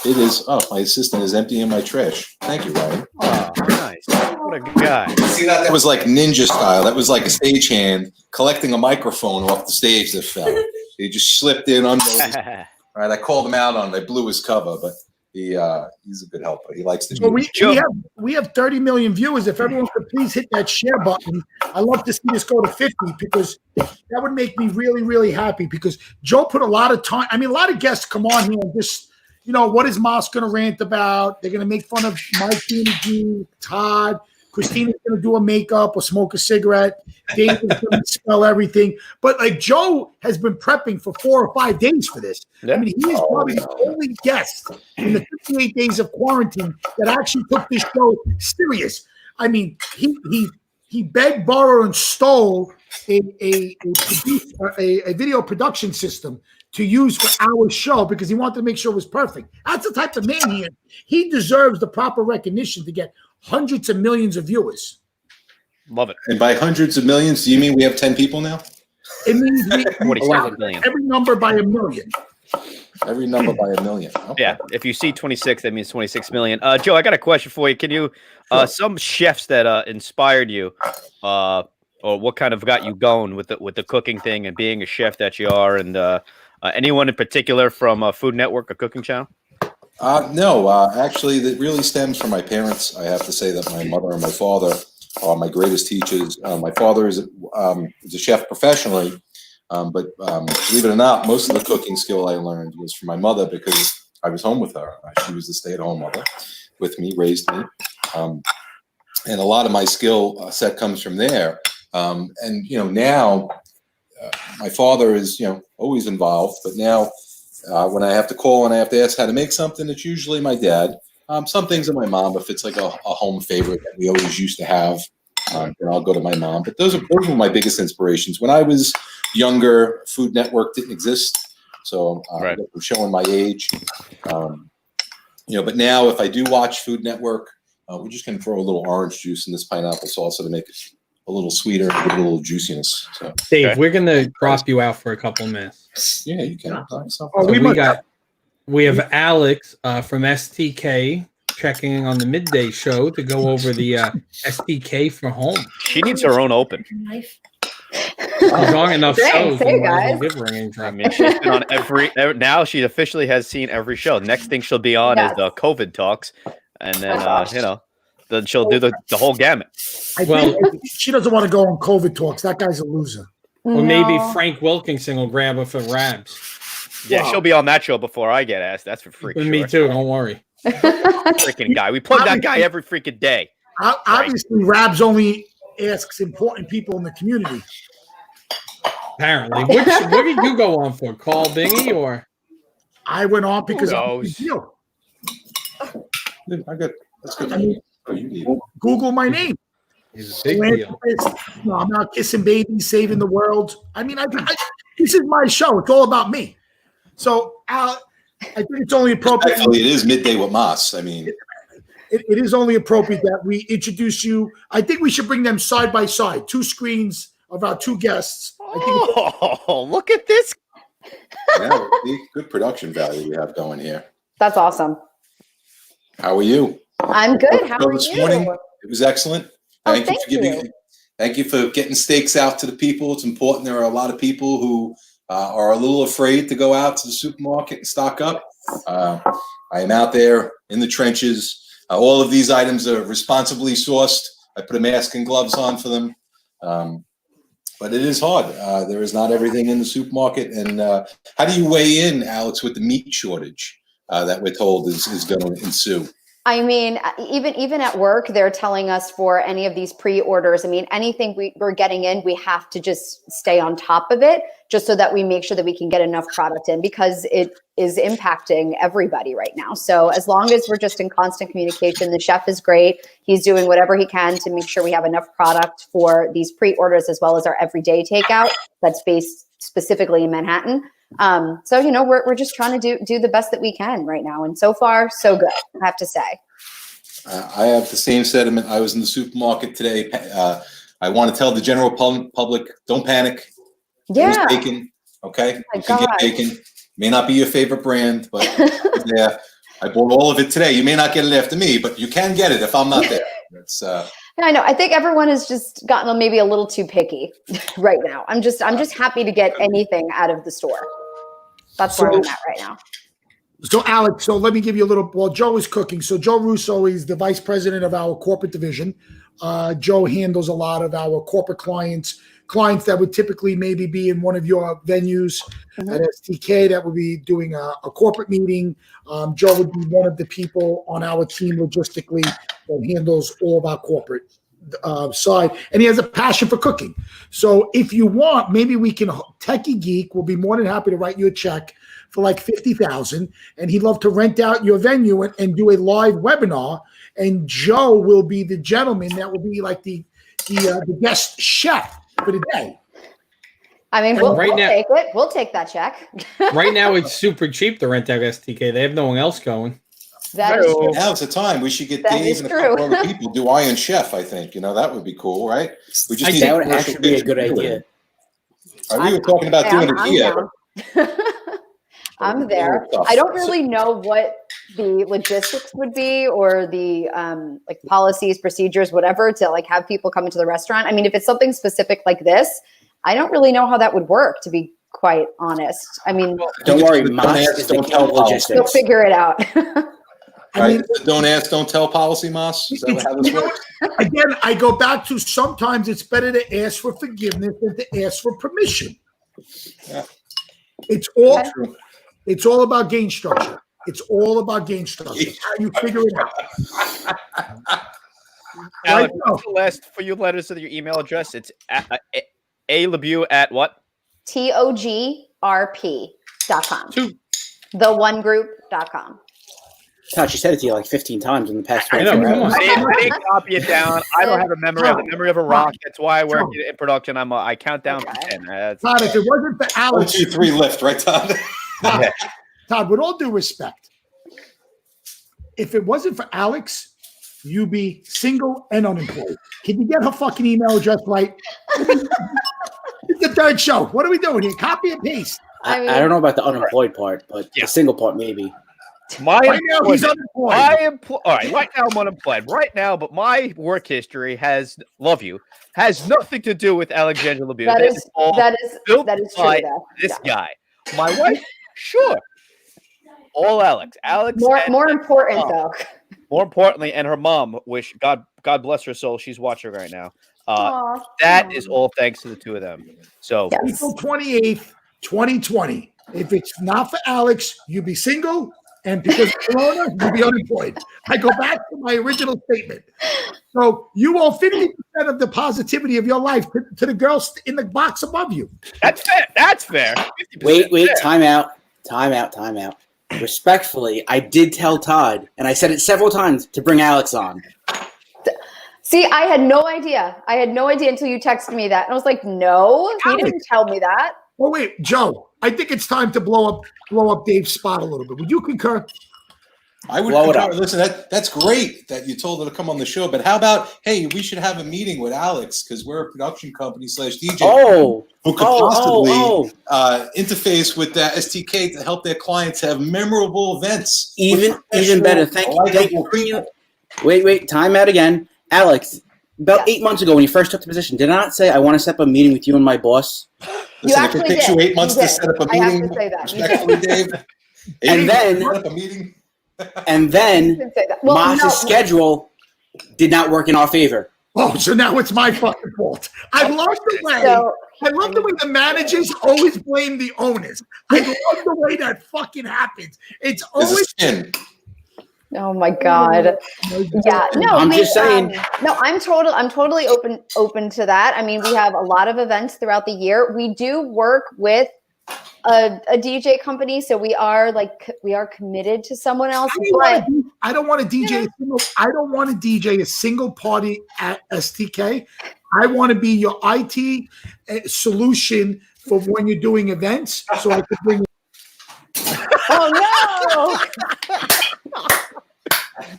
It is. Oh, my assistant is emptying my trash. Thank you, Ryan. Oh, nice. What a guy. See that? That was like ninja style. That was like a stagehand collecting a microphone off the stage that fell. He just slipped in unnoticed. All right, I called him out on it. I blew his cover, but he's a good helper. He likes to. So we have 30 million viewers. If everyone could please hit that share button, I'd love to see this go to 50 because that would make me really, really happy. Because Joe put a lot of time. I mean, a lot of guests come on here and just. What is Moss going to rant about? They're going to make fun of Mike, G, Todd. Christina's going to do a makeup or smoke a cigarette. David's going to spell everything. But Joe has been prepping for 4 or 5 days for this. Yeah. I mean, he is probably the only guest in the 58 days of quarantine that actually took this show serious. I mean, he begged, borrowed, and stole a video production system to use for our show because he wanted to make sure it was perfect. That's the type of man he is. He deserves the proper recognition to get hundreds of millions of viewers. Love it. And by hundreds of millions, do you mean we have 10 people now? It means every number by a million. Every number by a million. Okay. Yeah. If you see 26, that means 26 million. Joe, I got a question for you. Can you, some chefs that inspired you, or what kind of got you going with the cooking thing and being a chef that you are, and anyone in particular from Food Network or Cooking Channel? No, actually, that really stems from my parents. I have to say that my mother and my father are my greatest teachers. My father is a chef professionally, but believe it or not, most of the cooking skill I learned was from my mother because I was home with her. She was the stay-at-home mother with me, raised me, and a lot of my skill set comes from there. And now. My father is, always involved, but now when I have to call and I have to ask how to make something, it's usually my dad. Some things are my mom. If it's like a home favorite that we always used to have, then I'll go to my mom. But those are my biggest inspirations. When I was younger, Food Network didn't exist, so I'm showing my age. But now if I do watch Food Network, we're just going to throw a little orange juice in this pineapple salsa to make it a little sweeter, a little juiciness. So. Dave, we're gonna drop you out for a couple minutes. Yeah, you can. So we have Alex from STK checking on the Midday show to go over the STK for home. She needs her own open. She's on enough shows. Hey guys. I mean, she's been on every. Now she officially has seen every show. Next thing she'll be on is the COVID talks, and then then she'll do the whole gamut. I think she doesn't want to go on COVID talks. That guy's a loser. Or maybe Frank Wilkinson will grab her for Rabs. Yeah, she'll be on that show before I get asked. That's for free. Me too. Don't worry. Freaking guy. We plug that guy every freaking day. Obviously, Rabs only asks important people in the community. Apparently. What did you go on for? Carl Bingy or? I went on because I got. That's good. Google my name. It's a big deal. No, I'm not kissing babies, saving the world. I mean, this is my show. It's all about me. So I think it's only appropriate. Actually, it is Midday with Moss. I mean, it is only appropriate that we introduce you. I think we should bring them side by side, 2 screens of our 2 guests. Look at this. Yeah, good production value we have going here. That's awesome. How are you? I'm good. How are this you? Morning, it was excellent. Thank you. Thank you for getting steaks out to the people. It's important. There are a lot of people who are a little afraid to go out to the supermarket and stock up. I am out there in the trenches. All of these items are responsibly sourced. I put a mask and gloves on for them. But it is hard. There is not everything in the supermarket. And how do you weigh in, Alex, with the meat shortage that we're told is going to ensue? I mean, even at work, they're telling us for any of these pre-orders, I mean, anything we're getting in, we have to just stay on top of it just so that we make sure that we can get enough product in, because it is impacting everybody right now. So as long as we're just in constant communication, the chef is great. He's doing whatever he can to make sure we have enough product for these pre-orders as well as our everyday takeout that's based specifically in Manhattan. So, you know, we're just trying to do the best that we can right now. And so far, so good, I have to say. I have the same sentiment. I was in the supermarket today. I want to tell the general public, don't panic. Yeah. There's bacon, okay? Oh you can get bacon. May not be your favorite brand, but yeah, I bought all of it today. You may not get it after me, but you can get it if I'm not there. That's I know. I think everyone has just gotten maybe a little too picky right now. I'm just happy to get anything out of the store. That's where I'm at right now. So Alex, so let me give you a little, well, Joe is cooking. So Joe Russo is the vice president of our corporate division. Joe handles a lot of our corporate clients that would typically maybe be in one of your venues at STK that would be doing a corporate meeting. Joe would be one of the people on our team logistically that handles all of our corporate side, and he has a passion for cooking. So if you want, maybe we can, Techie Geek will be more than happy to write you a check for like $50,000, and he'd love to rent out your venue and do a live webinar. And Joe will be the gentleman that will be like the guest chef for the day. I mean, we'll take it. We'll take that check. Right now, it's super cheap to rent out STK. They have no one else going. That is true. Now's the time. We should get Dave and a couple other people do Iron Chef. I think that would be cool, right? We just need that would actually be a good idea. We were talking about doing it here. I'm there. I don't really know what the logistics would be or the like policies, procedures, whatever, to like have people come into the restaurant. I mean, if it's something specific like this, I don't really know how that would work, to be quite honest. I mean, don't worry, don't tell logistics. We'll figure it out. I mean, don't ask, don't tell policy, Moss. Is that how this works? Again, I go back to sometimes it's better to ask for forgiveness than to ask for permission. Yeah. It's all about gain structure. It's all about gain structure. How you figure it out. Alex, what's the last for your letters of your email address? It's LeBeau at what? TOGRP.com. TheOneGroup.com. Todd, she said it to you like 15 times in the past 24 I hours. didn't copy it down. I don't have a memory. I have the memory of a rock. That's why I work in production. I count down from 10. Todd, if it wasn't for Alex, 1, 2, 3 lift, right, Todd? Todd, with all due respect, if it wasn't for Alex, you'd be single and unemployed. Can you get her fucking email address right? It's the third show. What are we doing here? Copy and paste. I don't know about the unemployed part, but the single part maybe. Right now, he's unemployed. All right, right now I'm unemployed. Right now, but my work history has nothing to do with Alexandra LeBeau. That is true. This guy. My wife, sure. All Alex. More important though. More importantly, and her mom, which God bless her soul, she's watching right now. That is all thanks to the two of them. So April 28th, 2020. If it's not for Alex, you'd be single, and because of Corona, you'd be unemployed. I go back to my original statement. So you owe 50% of the positivity of your life to the girls in the box above you. That's fair. That's fair. Wait, time out. Respectfully, I did tell Todd, and I said it several times, to bring Alex on. See, I had no idea. Until you texted me that. And I was like, no, he didn't tell me that. Oh, wait, Joe, I think it's time to blow up Dave's spot a little bit. Would you concur? I would concur. Listen, that's great that you told her to come on the show, but how about, hey, we should have a meeting with Alex because we're a production company /DJ who could possibly interface with the STK to help their clients have memorable events. Even better. Thank you. Wait, time out again. Alex, about 8 months ago when you first took the position, did I not say I want to set up a meeting with you and my boss? Listen, if actually it takes you did. 8 months You to did. set up a I have meeting, to say that. You respectfully, Dave. And then- set up a meeting. And then did say that. Well, Moss's no, schedule did not work in our favor. Oh, so now it's my fucking fault. I love the way. So I love the way the managers always blame the owners. I love the way that fucking happens. It's There's a always spin. oh my god. Yeah, no, I'm just saying. no, I'm totally open to that. I mean, we have a lot of events throughout the year. We do work with a DJ company, so we are committed to someone else. I don't want to DJ. I don't want to DJ a single party at STK. I want to be your IT solution for when you're doing events, so I could bring. Oh no!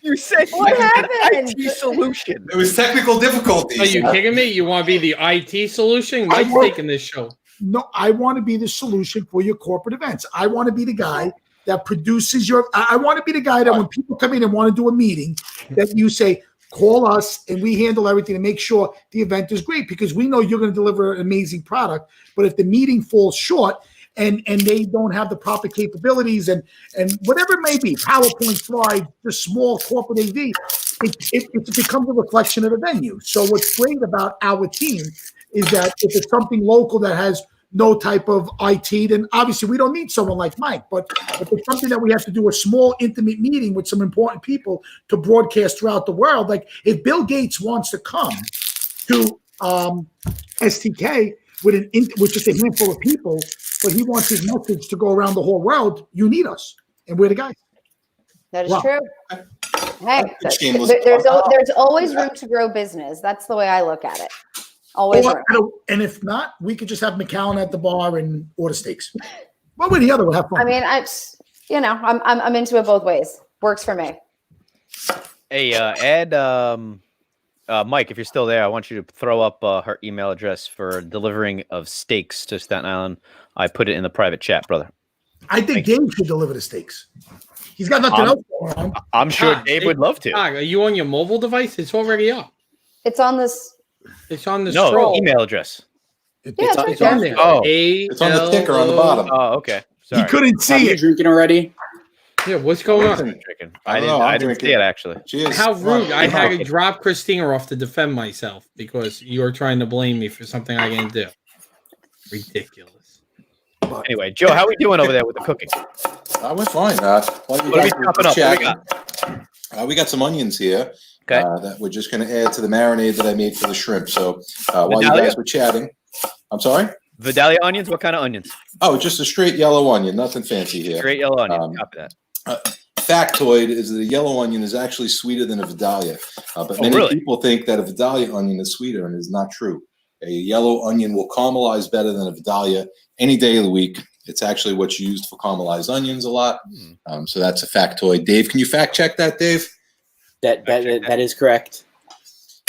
You said What happened? IT solution. There was technical difficulties. Are you kidding me? You want to be the IT solution? Mike's taking this show. No, I want to be the solution for your corporate events. I want to be the guy that produces your. I want to be the guy that when people come in and want to do a meeting, that you say, call us and we handle everything to make sure the event is great, because we know you're going to deliver an amazing product. But if the meeting falls short and they don't have the proper capabilities and whatever it may be, PowerPoint slides, the small corporate AV, it becomes a reflection of the venue. So what's great about our team is that if it's something local that has no type of IT, then obviously we don't need someone like Mike. But if it's something that we have to do a small, intimate meeting with some important people to broadcast throughout the world, like if Bill Gates wants to come to STK with just a handful of people, but he wants his message to go around the whole world, you need us, and we're the guys. That is Wow. true. Hey, Shameless there's always room to grow business. That's the way I look at it. Always room. And if not, we could just have McAllen at the bar and order steaks. One way or the other, we'll have fun. I mean, I'm into it both ways. Works for me. Hey, add Mike, if you're still there, I want you to throw up her email address for delivering of steaks to Staten Island. I put it in the private chat, brother. I think Dave should deliver the steaks. He's got nothing else going on. I'm sure Dave would love to. Are you on your mobile device? It's already up. It's on this. It's on the No, scroll. email address. It's It's on there. Oh. It's on the ticker on the bottom. Oh, okay. Sorry. He couldn't Are see you it. drinking already? Yeah, what's going on? Drinking. I I don't know, I'm didn't see drinking. it actually. Cheers. How rude. I had to Okay. drop Christina off to defend myself because you were trying to blame me for something I didn't do. Ridiculous. Anyway, Joe, how are we doing over there with the cooking? I went fine. While you What are we guys were chopping up? What do we chatting, we got some onions here Okay. that we're just going to add to the marinade that I made for the shrimp. So while you Vidalia? guys were chatting, I'm sorry? Vidalia onions? What kind of onions? Oh, just a straight yellow onion. Nothing fancy here. Great yellow onion. Um, Copy that. Factoid is that a yellow onion is actually sweeter than a Vidalia. But many really? people think that a Vidalia onion is sweeter, and it's not true. A yellow onion will caramelize better than a Vidalia any day of the week. It's actually what's used for caramelized onions a lot. So that's a factoid. Dave, can you fact check that, Dave? That is correct.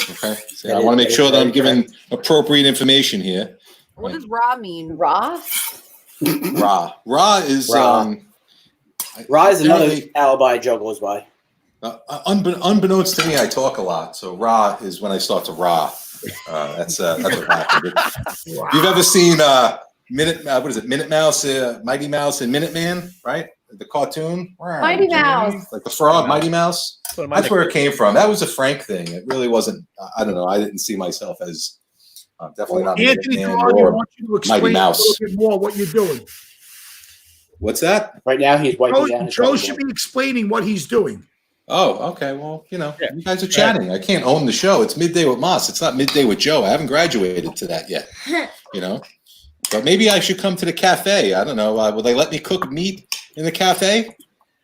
Okay. So I want to make sure that I'm giving appropriate information here. What does raw mean? Raw? Raw. Raw is Raw. Raw is another Generally- alibi Joe goes by. unbeknownst to me, I talk a lot. So raw is when I start to raw. That's what happened. If you've ever seen Minute Mouse, Mighty Mouse, and Minuteman, right? The cartoon, Mighty Mouse. like the frog, Mighty Mouse. That's where it came from. That was a Frank thing. It really wasn't. I don't know. I didn't see myself as definitely not Anthony Minuteman Girardi, I or want you to Mighty explain a Mouse. little bit more what you're doing. What's that? Right now, he's wiping down his Joe phone. should be explaining what he's doing. Oh, okay. Well, you guys are chatting. I can't own the show. It's Midday with Moss. It's not Midday with Joe. I haven't graduated to that yet. But maybe I should come to the cafe. I don't know. Will they let me cook meat in the cafe?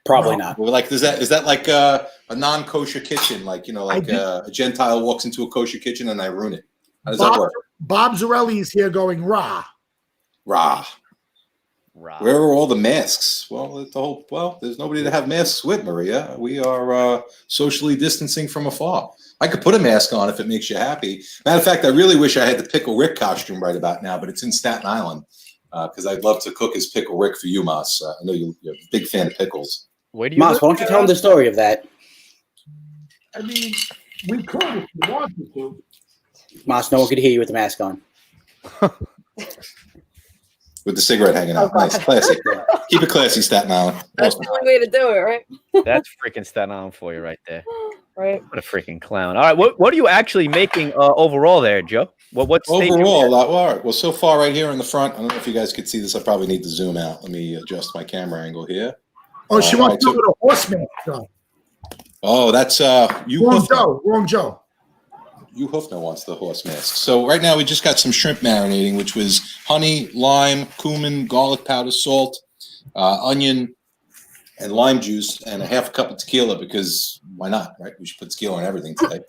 Probably not. Well, like, is that like a non-kosher kitchen? Like, a Gentile walks into a kosher kitchen and I ruin it. How does that work? Bob Zarelli is here going rah. Rah. Where are all the masks? Well, there's nobody to have masks with, Maria. We are socially distancing from afar. I could put a mask on if it makes you happy. Matter of fact, I really wish I had the Pickle Rick costume right about now, but it's in Staten Island because I'd love to cook as Pickle Rick for you, Moss. I know you're a big fan of pickles. Where do you Moss, why don't you tell him the story of that? I mean, we could if you wanted to. Moss, no one could hear you with the mask on. with the cigarette hanging out. Oh, Nice, God. classy. Keep it classy, Staten Island. That's Awesome. the only way to do it, right? That's freaking Staten Island for you right there. Right. What a freaking clown. All right, what are you actually making overall there, Joe? What stage are we Overall, at? all right. Well, so far right here in the front, I don't know if you guys could see this. I probably need to zoom out. Let me adjust my camera angle here. Oh, she All wants right, to go with a horseman. Joe. Oh, that's you. Wrong Hoofno. Joe. Wrong Joe. You Hoofno wants the horse mask. So right now we just got some shrimp marinating, which was honey, lime, cumin, garlic powder, salt, onion, and lime juice, and a half a cup of tequila, because why not, right? We should put tequila on everything today.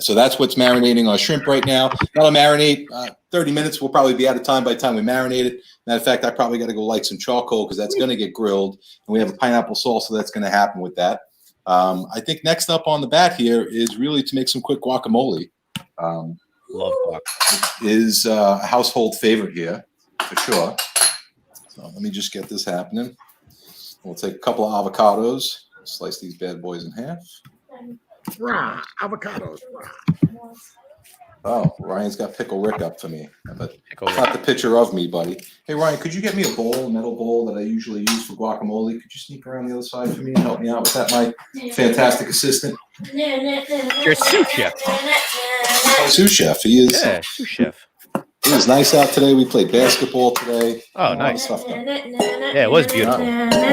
So that's what's marinating our shrimp right now. That'll marinate 30 minutes. We'll probably be out of time by the time we marinate it. Matter of fact, I probably got to go light some charcoal because that's going to get grilled. And we have a pineapple salsa that's going to happen with that. I think next up on the bat here is really to make some quick guacamole. Love guac. Is a household favorite here, for sure. So let me just get this happening. We'll take a couple of avocados, slice these bad boys in half. Rah, avocados. Rah. Oh, Ryan's got Pickle Rick up for me. But Pickle Rick. not the picture of me, buddy. Hey, Ryan, could you get me a bowl, a metal bowl that I usually use for guacamole? Could you sneak around the other side for me and help me out with that, my fantastic assistant? Your sous chef. Sous chef, he is. Yeah, sous chef. It was nice out today. We played basketball today. Oh, nice. Stuff done. Yeah, it was beautiful.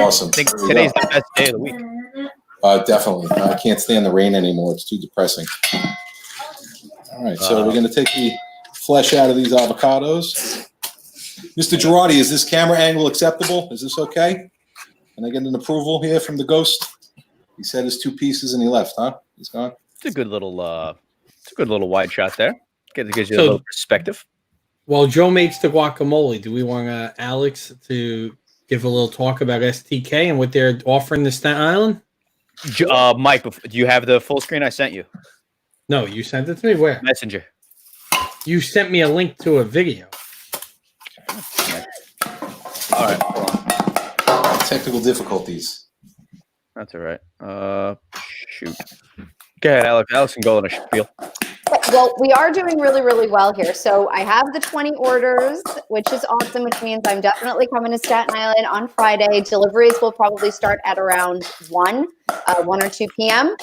Awesome. I think There we today's go. the best day of the week. Definitely. I can't stand the rain anymore. It's too depressing. All right, so we're going to take the flesh out of these avocados. Mr. Girardi, is this camera angle acceptable? Is this okay? Can I get an approval here from the ghost? He said his 2 pieces and he left, huh? He's gone. It's a good little wide shot there. Gives you a So- little perspective. While Joe makes the guacamole, do we want Alex to give a little talk about STK and what they're offering to Staten Island? Mike, do you have the full screen I sent you? No, you sent it to me. Where? Messenger. You sent me a link to a video. All right, hold on. Technical difficulties. That's all right. Shoot. Go ahead, Alex. Alex can go on a spiel. Well, we are doing really, really well here. So I have the 20 orders, which is awesome, which means I'm definitely coming to Staten Island on Friday. Deliveries will probably start at around 1 or 2 p.m.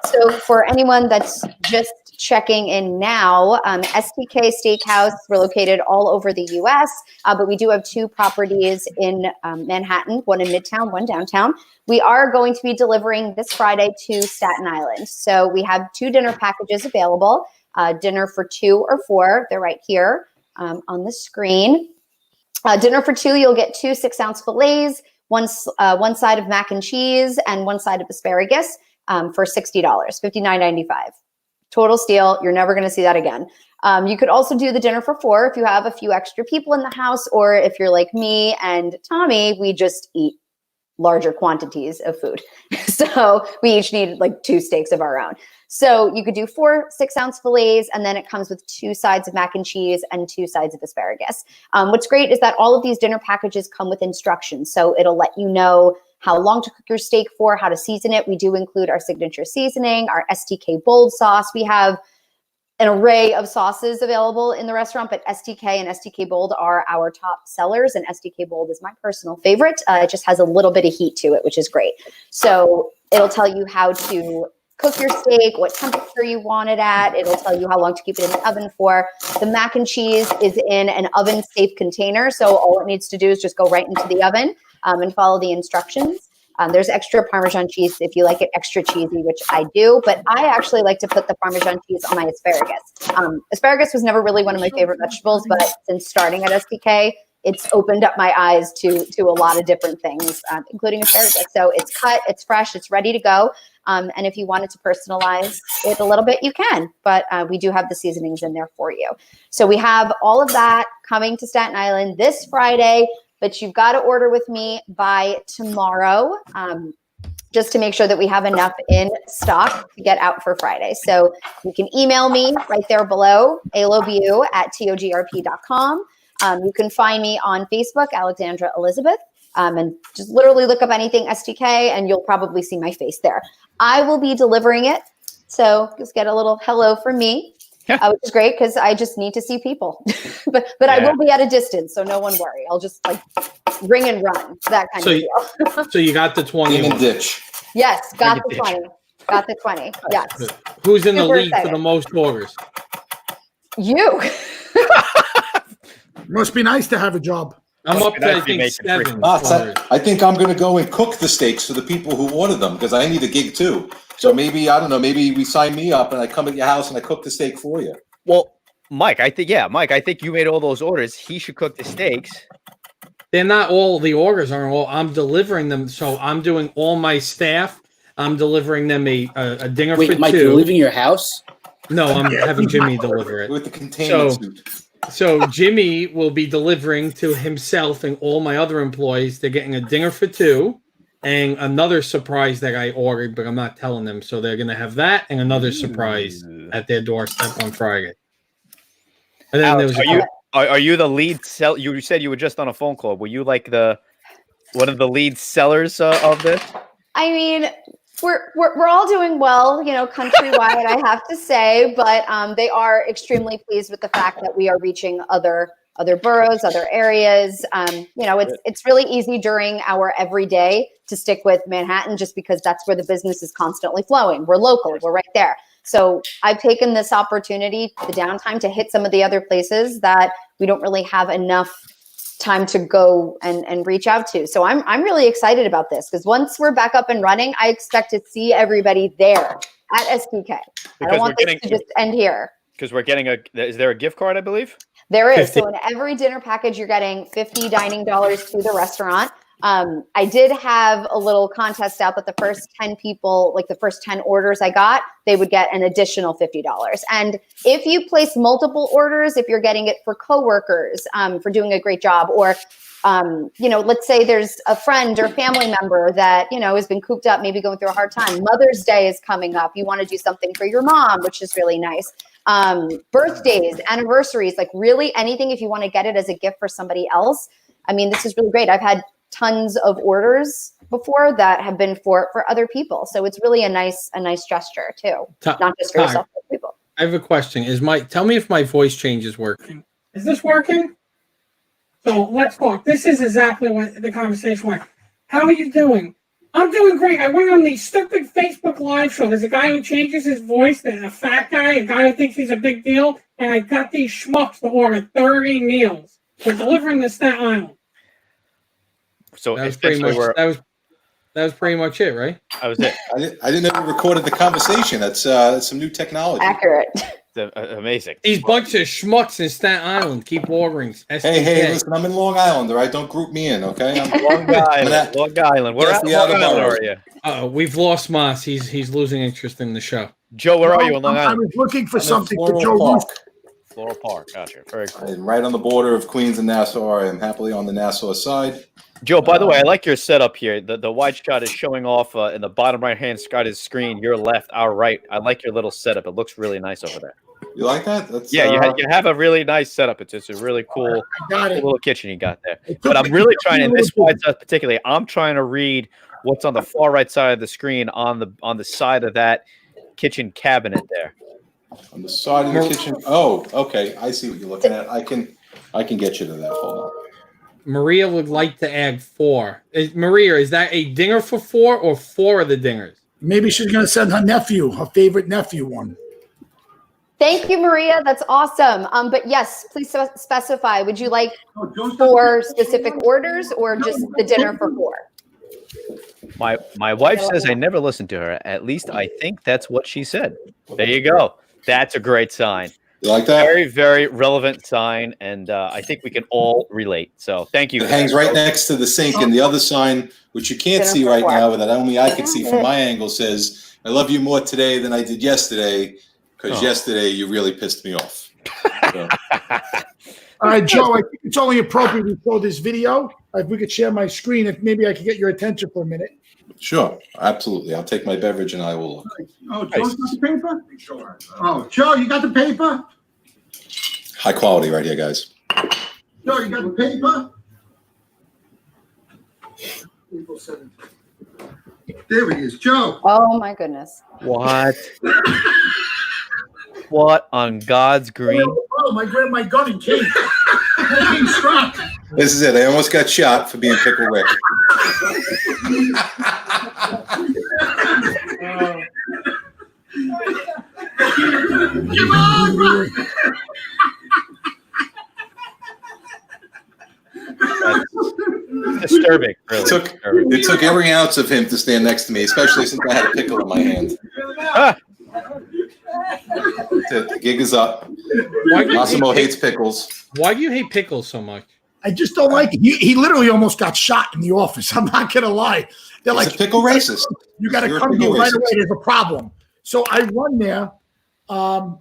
So for anyone that's just checking in now, STK Steakhouse, we're located all over the U.S., but we do have 2 properties in Manhattan, one in Midtown, one downtown. We are going to be delivering this Friday to Staten Island. So we have 2 dinner packages available, dinner for 2 or 4. They're right here on the screen. Dinner for 2, you'll get 2 6-ounce fillets, one side of mac and cheese, and 1 side of asparagus for $60, $59.95. Total steal. You're never going to see that again. You could also do the dinner for 4 if you have a few extra people in the house, or if you're like me and Tommy, we just eat larger quantities of food. So we each need like 2 steaks of our own. So you could do 4 6-ounce fillets, and then it comes with 2 sides of mac and cheese and 2 sides of asparagus. What's great is that all of these dinner packages come with instructions. So it'll let you know how long to cook your steak for, how to season it. We do include our signature seasoning, our STK bold sauce. We have an array of sauces available in the restaurant, but STK and STK Bold are our top sellers, and STK Bold is my personal favorite. It just has a little bit of heat to it, which is great. So it'll tell you how to cook your steak, what temperature you want it at. It'll tell you how long to keep it in the oven for. The mac and cheese is in an oven-safe container, so all it needs to do is just go right into the oven and follow the instructions. There's extra Parmesan cheese if you like it extra cheesy, which I do, but I actually like to put the Parmesan cheese on my asparagus. Asparagus was never really one of my favorite vegetables, but since starting at STK, it's opened up my eyes to a lot of different things, including asparagus. So it's cut, it's fresh, it's ready to go. And if you wanted to personalize it a little bit, you can, but we do have the seasonings in there for you. So we have all of that coming to Staten Island this Friday, but you've got to order with me by tomorrow, just to make sure that we have enough in stock to get out for Friday. So you can email me right there below, alobu@togrp.com. You can find me on Facebook, Alexandra Elizabeth, and just literally look up anything STK and you'll probably see my face there. I will be delivering it. So just get a little hello from me. which is great because I just need to see people. but I will be at a distance, so no one worry. I'll just like ring and run, that kind of deal. So you got the 20. In the ditch. Yes, got the 20. Got the 20. Yes. Who's in the Super lead for excited. the most orders? You. Must be nice to have a job. I'm up to, nice I to be think, making 7 Boss, orders. I think I'm going to go and cook the steaks for the people who order them because I need a gig too. So maybe, I don't know, maybe we sign me up and I come at your house and I cook the steak for you. Well, Mike, I think you made all those orders. He should cook the steaks. They're not all the orders aren't all. I'm delivering them, so I'm doing all my staff. I'm delivering them a dinger Wait, for Mike, 2. you're leaving your house? No, I'm having Jimmy deliver it. With the containment suit. So Jimmy will be delivering to himself and all my other employees. They're getting a dinger for 2 and another surprise that I ordered, but I'm not telling them. So they're going to have that and another surprise at their doorstep on Friday. And then Alex, there was are you the lead sell? You said you were just on a phone call. Were you like one of the lead sellers of this? I mean, we're all doing well, countrywide, I have to say, but they are extremely pleased with the fact that we are reaching other boroughs, other areas. It's really easy during our everyday to stick with Manhattan just because that's where the business is constantly flowing. We're local, we're right there. So I've taken this opportunity, the downtime, to hit some of the other places that we don't really have enough time to go and reach out to. So I'm really excited about this because once we're back up and running, I expect to see everybody there at SPK. I don't want this to just end here. Because we're getting is there a gift card, I believe? There is. 50. So in every dinner package, you're getting $50 dining dollars to the restaurant. I did have a little contest out that the first 10 people, like the first 10 orders I got, they would get an additional $50. And if you place multiple orders, if you're getting it for coworkers, for doing a great job, or, let's say there's a friend or family member that, has been cooped up, maybe going through a hard time. Mother's Day is coming up. You want to do something for your mom, which is really nice. Birthdays, anniversaries, like really anything, if you want to get it as a gift for somebody else. I mean, this is really great. I've had tons of orders before that have been for other people. So it's really a nice gesture too. Not just for yourself, but people. I have a question. Tell me if my voice change is working. Is this working? So let's talk. This is exactly what the conversation went. How are you doing? I'm doing great. I went on the stupid Facebook Live show. There's a guy who changes his voice. There's a fat guy, a guy who thinks he's a big deal. And I got these schmucks to order 30 meals. We're delivering to Staten Island. So that was pretty much that was pretty much it, right? That was it. I didn't know we recorded the conversation. That's some new technology. Accurate. Amazing. These bunch of schmucks in Staten Island keep ordering. Hey, listen, I'm in Long Island, all right? Don't group me in, okay? I'm Long Island. Long Island. Where at Long Island are you? We've lost Moss. He's losing interest in the show. Joe, where are you in Long Island? I was looking for something for Joe Russo. Floral Park. Gotcha. Very cool. I'm right on the border of Queens and Nassau. I am happily on the Nassau side. Joe, by the way, I like your setup here. The wide shot is showing off in the bottom right-hand side of the screen, your left, our right. I like your little setup. It looks really nice over there. You like that? That's, you have a really nice setup. It's just a really cool little kitchen you got there. But I'm really trying, in this wide shot particularly, I'm trying to read what's on the far right side of the screen on the side of that kitchen cabinet there. On the side of the kitchen. Oh, okay. I see what you're looking at. I can get you to that. Hold on. Maria would like to add 4. Maria, is that a dinger for 4 or 4 of the dingers? Maybe she's going to send her favorite nephew one. Thank you, Maria. That's awesome. But yes, please specify. Would you like 4 specific orders or just the dinner for 4? My wife says I never listen to her. At least I think that's what she said. There you go. That's a great sign. You like that? Very, very relevant sign, and I think we can all relate. So thank you. It hangs right next to the sink, and the other sign, which you can't see right now, but that only I can see from my angle, says, "I love you more today than I did yesterday, because yesterday you really pissed me off." So. All right, Joe, I think it's only appropriate we show this video. If we could share my screen, if maybe I could get your attention for a minute. Sure, absolutely. I'll take my beverage and I will look. Oh, Joe's got the paper? Sure. Oh, Joe, you got the paper? High quality right here, guys. Joe, you got the paper? There he is, Joe. Oh my goodness. What? What on God's green? Oh, my gun and came. Came struck. This is it. I almost got shot for being Pickle Rick. Disturbing. Really. It took every ounce of him to stand next to me, especially since I had a pickle in my hand. Ah, The gig is up. Massimo hates pickles. Why do you hate pickles so much? I just don't like it. He literally almost got shot in the office. I'm not gonna lie. They're He's like, a pickle racist. you got to You're a come pickle here right racist. away. There's a problem. So I run there. Well,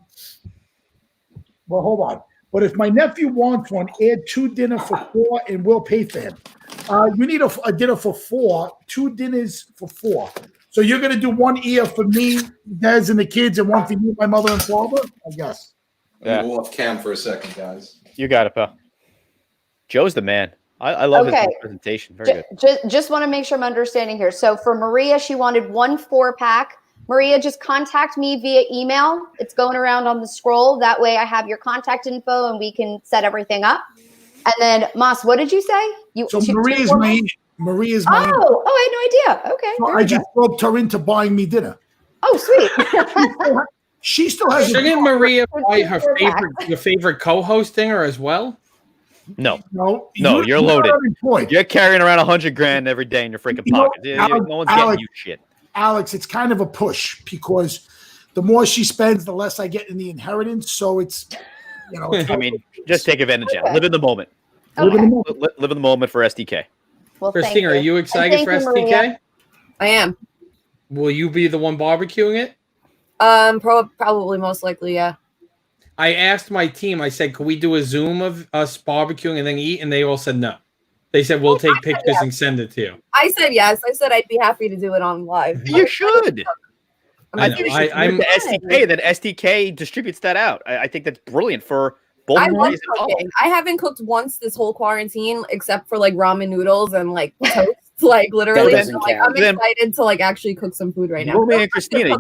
hold on. But if my nephew wants one, add 2 dinner for 4, and we'll pay for him. You need a dinner for 4, 2 dinners for 4. So you're gonna do 1 ear for me, Des, and the kids, and 1 for you, my mother and father, I guess. I'm gonna go off cam for a second, guys. you got it, pal. Joe's the man. I love his presentation. Very good. Just want to make sure I'm understanding here. So for Maria, she wanted 1 4-pack. Maria, just contact me via email. It's going around on the scroll. That way I have your contact info and we can set everything up. And then Mas, what did you say? So Maria's my Oh, I had no idea. Okay. So I just roped her into buying me dinner. Oh, sweet. She still has. Shouldn't Maria buy your favorite co-hosting her as well? No, No, you're loaded. unemployed. You're carrying around $100,000 every day in your freaking pocket. No one's getting you shit. Alex, it's kind of a push because the more she spends, the less I get in the inheritance. So it's, I mean, just take advantage of it. Live in the moment. live in the moment. Live in the moment for SDK. Well, Christina, are you excited for thank you, SDK? Maria. I am. Will you be the one barbecuing it? Probably most likely, yeah. I asked my team, I said, could we do a Zoom of us barbecuing and then eat? And they all said no. They said, we'll take pictures and send it to you. I said yes. I said I'd be happy to do it on live. You should. I know. I'm the SDK, then SDK distributes that out. I think that's brilliant for both I love parties cooking. involved. I haven't cooked once this whole quarantine, except for like ramen noodles and like toast. Like literally, That doesn't so, like, count. I'm excited to like actually cook some food right now. Romy and Christina,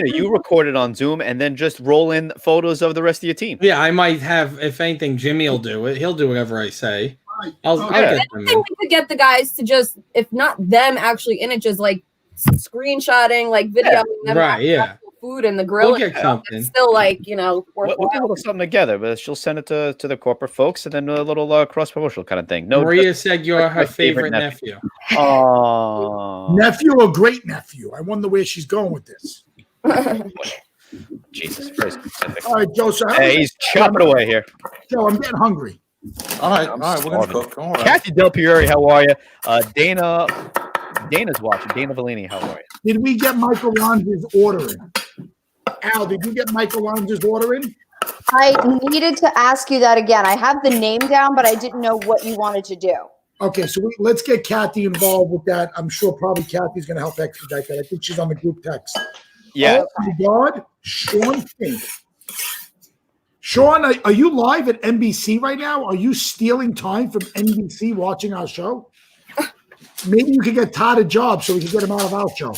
you recorded on Zoom and then just roll in photos of the rest of your team. Yeah, I might have, if anything, Jimmy will do it. He'll do whatever I say. I'll get them I think we could get the guys to just, if not them actually in it, just like screenshotting, like videoing them right, yeah. food and the grill. We'll get something. It's still like, We'll do a little something together, but she'll send it to the corporate folks and then a little cross-promotional kind of thing. No, Maria said you're her favorite nephew. Oh, Nephew or great nephew? I wonder where she's going with this. Jesus, very specific. All right, Joe. So Hey, he's chopping away here. Joe, I'm getting hungry. All right, we're gonna cook. All right. Kathy Del Priore, how are you? Dana's watching. Dana Vellini, how are you? Did we get Michael Lange's order in? Al, did you get Michael Lange's order in? I needed to ask you that again. I have the name down, but I didn't know what you wanted to do. Okay, so let's get Kathy involved with that. I'm sure probably Kathy's going to help expedite that. I think she's on the group text. Yeah. Oh my God, Sean Fink. Sean, are you live at NBC right now? Are you stealing time from NBC watching our show? Maybe you could get Todd a job so we can get him out of our show.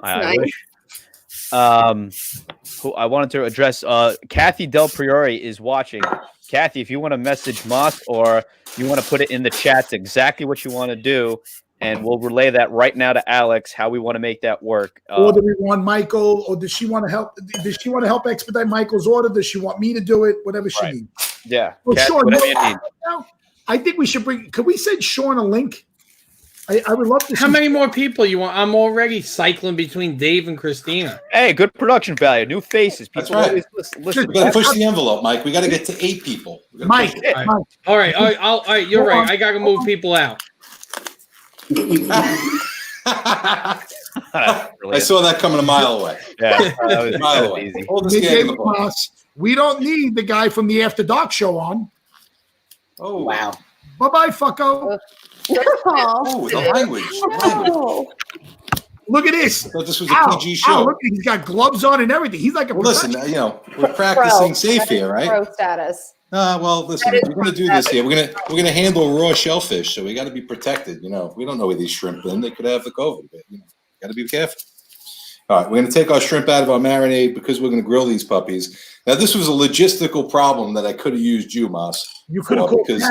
I wish. Who I wanted to address. Kathy Del Priore is watching. Kathy, if you want to message Moss or you want to put it in the chats exactly what you want to do, and we'll relay that right now to Alex how we want to make that work. Or do we want Michael? Or does she want to help? Does she want to help expedite Michael's order? Does she want me to do it? Whatever she needs. Yeah. Well, Kat, Sean, whatever you need. I think we should bring. Could we send Sean a link? I would love to. How many more people you want? I'm already cycling between Dave and Christina. Hey, good production value. New faces. People That's right. always listen. We got to push the envelope, Mike. We got to get to 8 people. Mike. All right. All right. You're right. I got to move people out. I saw that coming a mile away. Yeah, that was, A mile that was away. easy. Hold this Midday game with us. We don't need the guy from the After Dark show on. Oh, Wow. Bye bye, fucko. Oh, the language. Oh. Look at this. I thought this was a PG show. Look, he's got gloves on and everything. He's like a Well, listen, professional. we're practicing safe here, right? Pro status. Well, listen, we're going to do this here. We're going to handle raw shellfish, so we got to be protected. We don't know where these shrimp been. They could have the COVID, but got to be careful. All right, we're going to take our shrimp out of our marinade because we're going to grill these puppies. Now, this was a logistical problem that I could have used you, Moss. You could have called because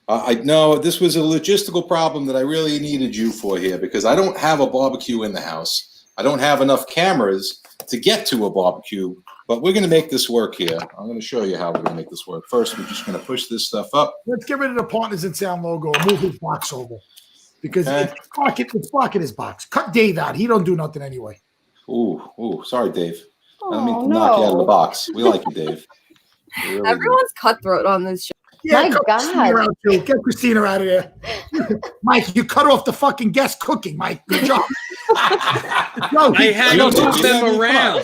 I know this was a logistical problem that I really needed you for here because I don't have a barbecue in the house. I don't have enough cameras to get to a barbecue, but we're going to make this work here. I'm going to show you how we're going to make this work. First, we're just going to push this stuff up. Let's get rid of the Partners in Sound logo and move his box over because it's blocking his box. Cut Dave out. He don't do nothing anyway. Ooh, sorry, Dave. I don't mean to knock you out of the box. We like you, Dave. Really Everyone's cutthroat on this show. Yeah, My God. Get Christina out of there. Mike, you cut off the fucking guest cooking, Mike. Good job. I had to move them around.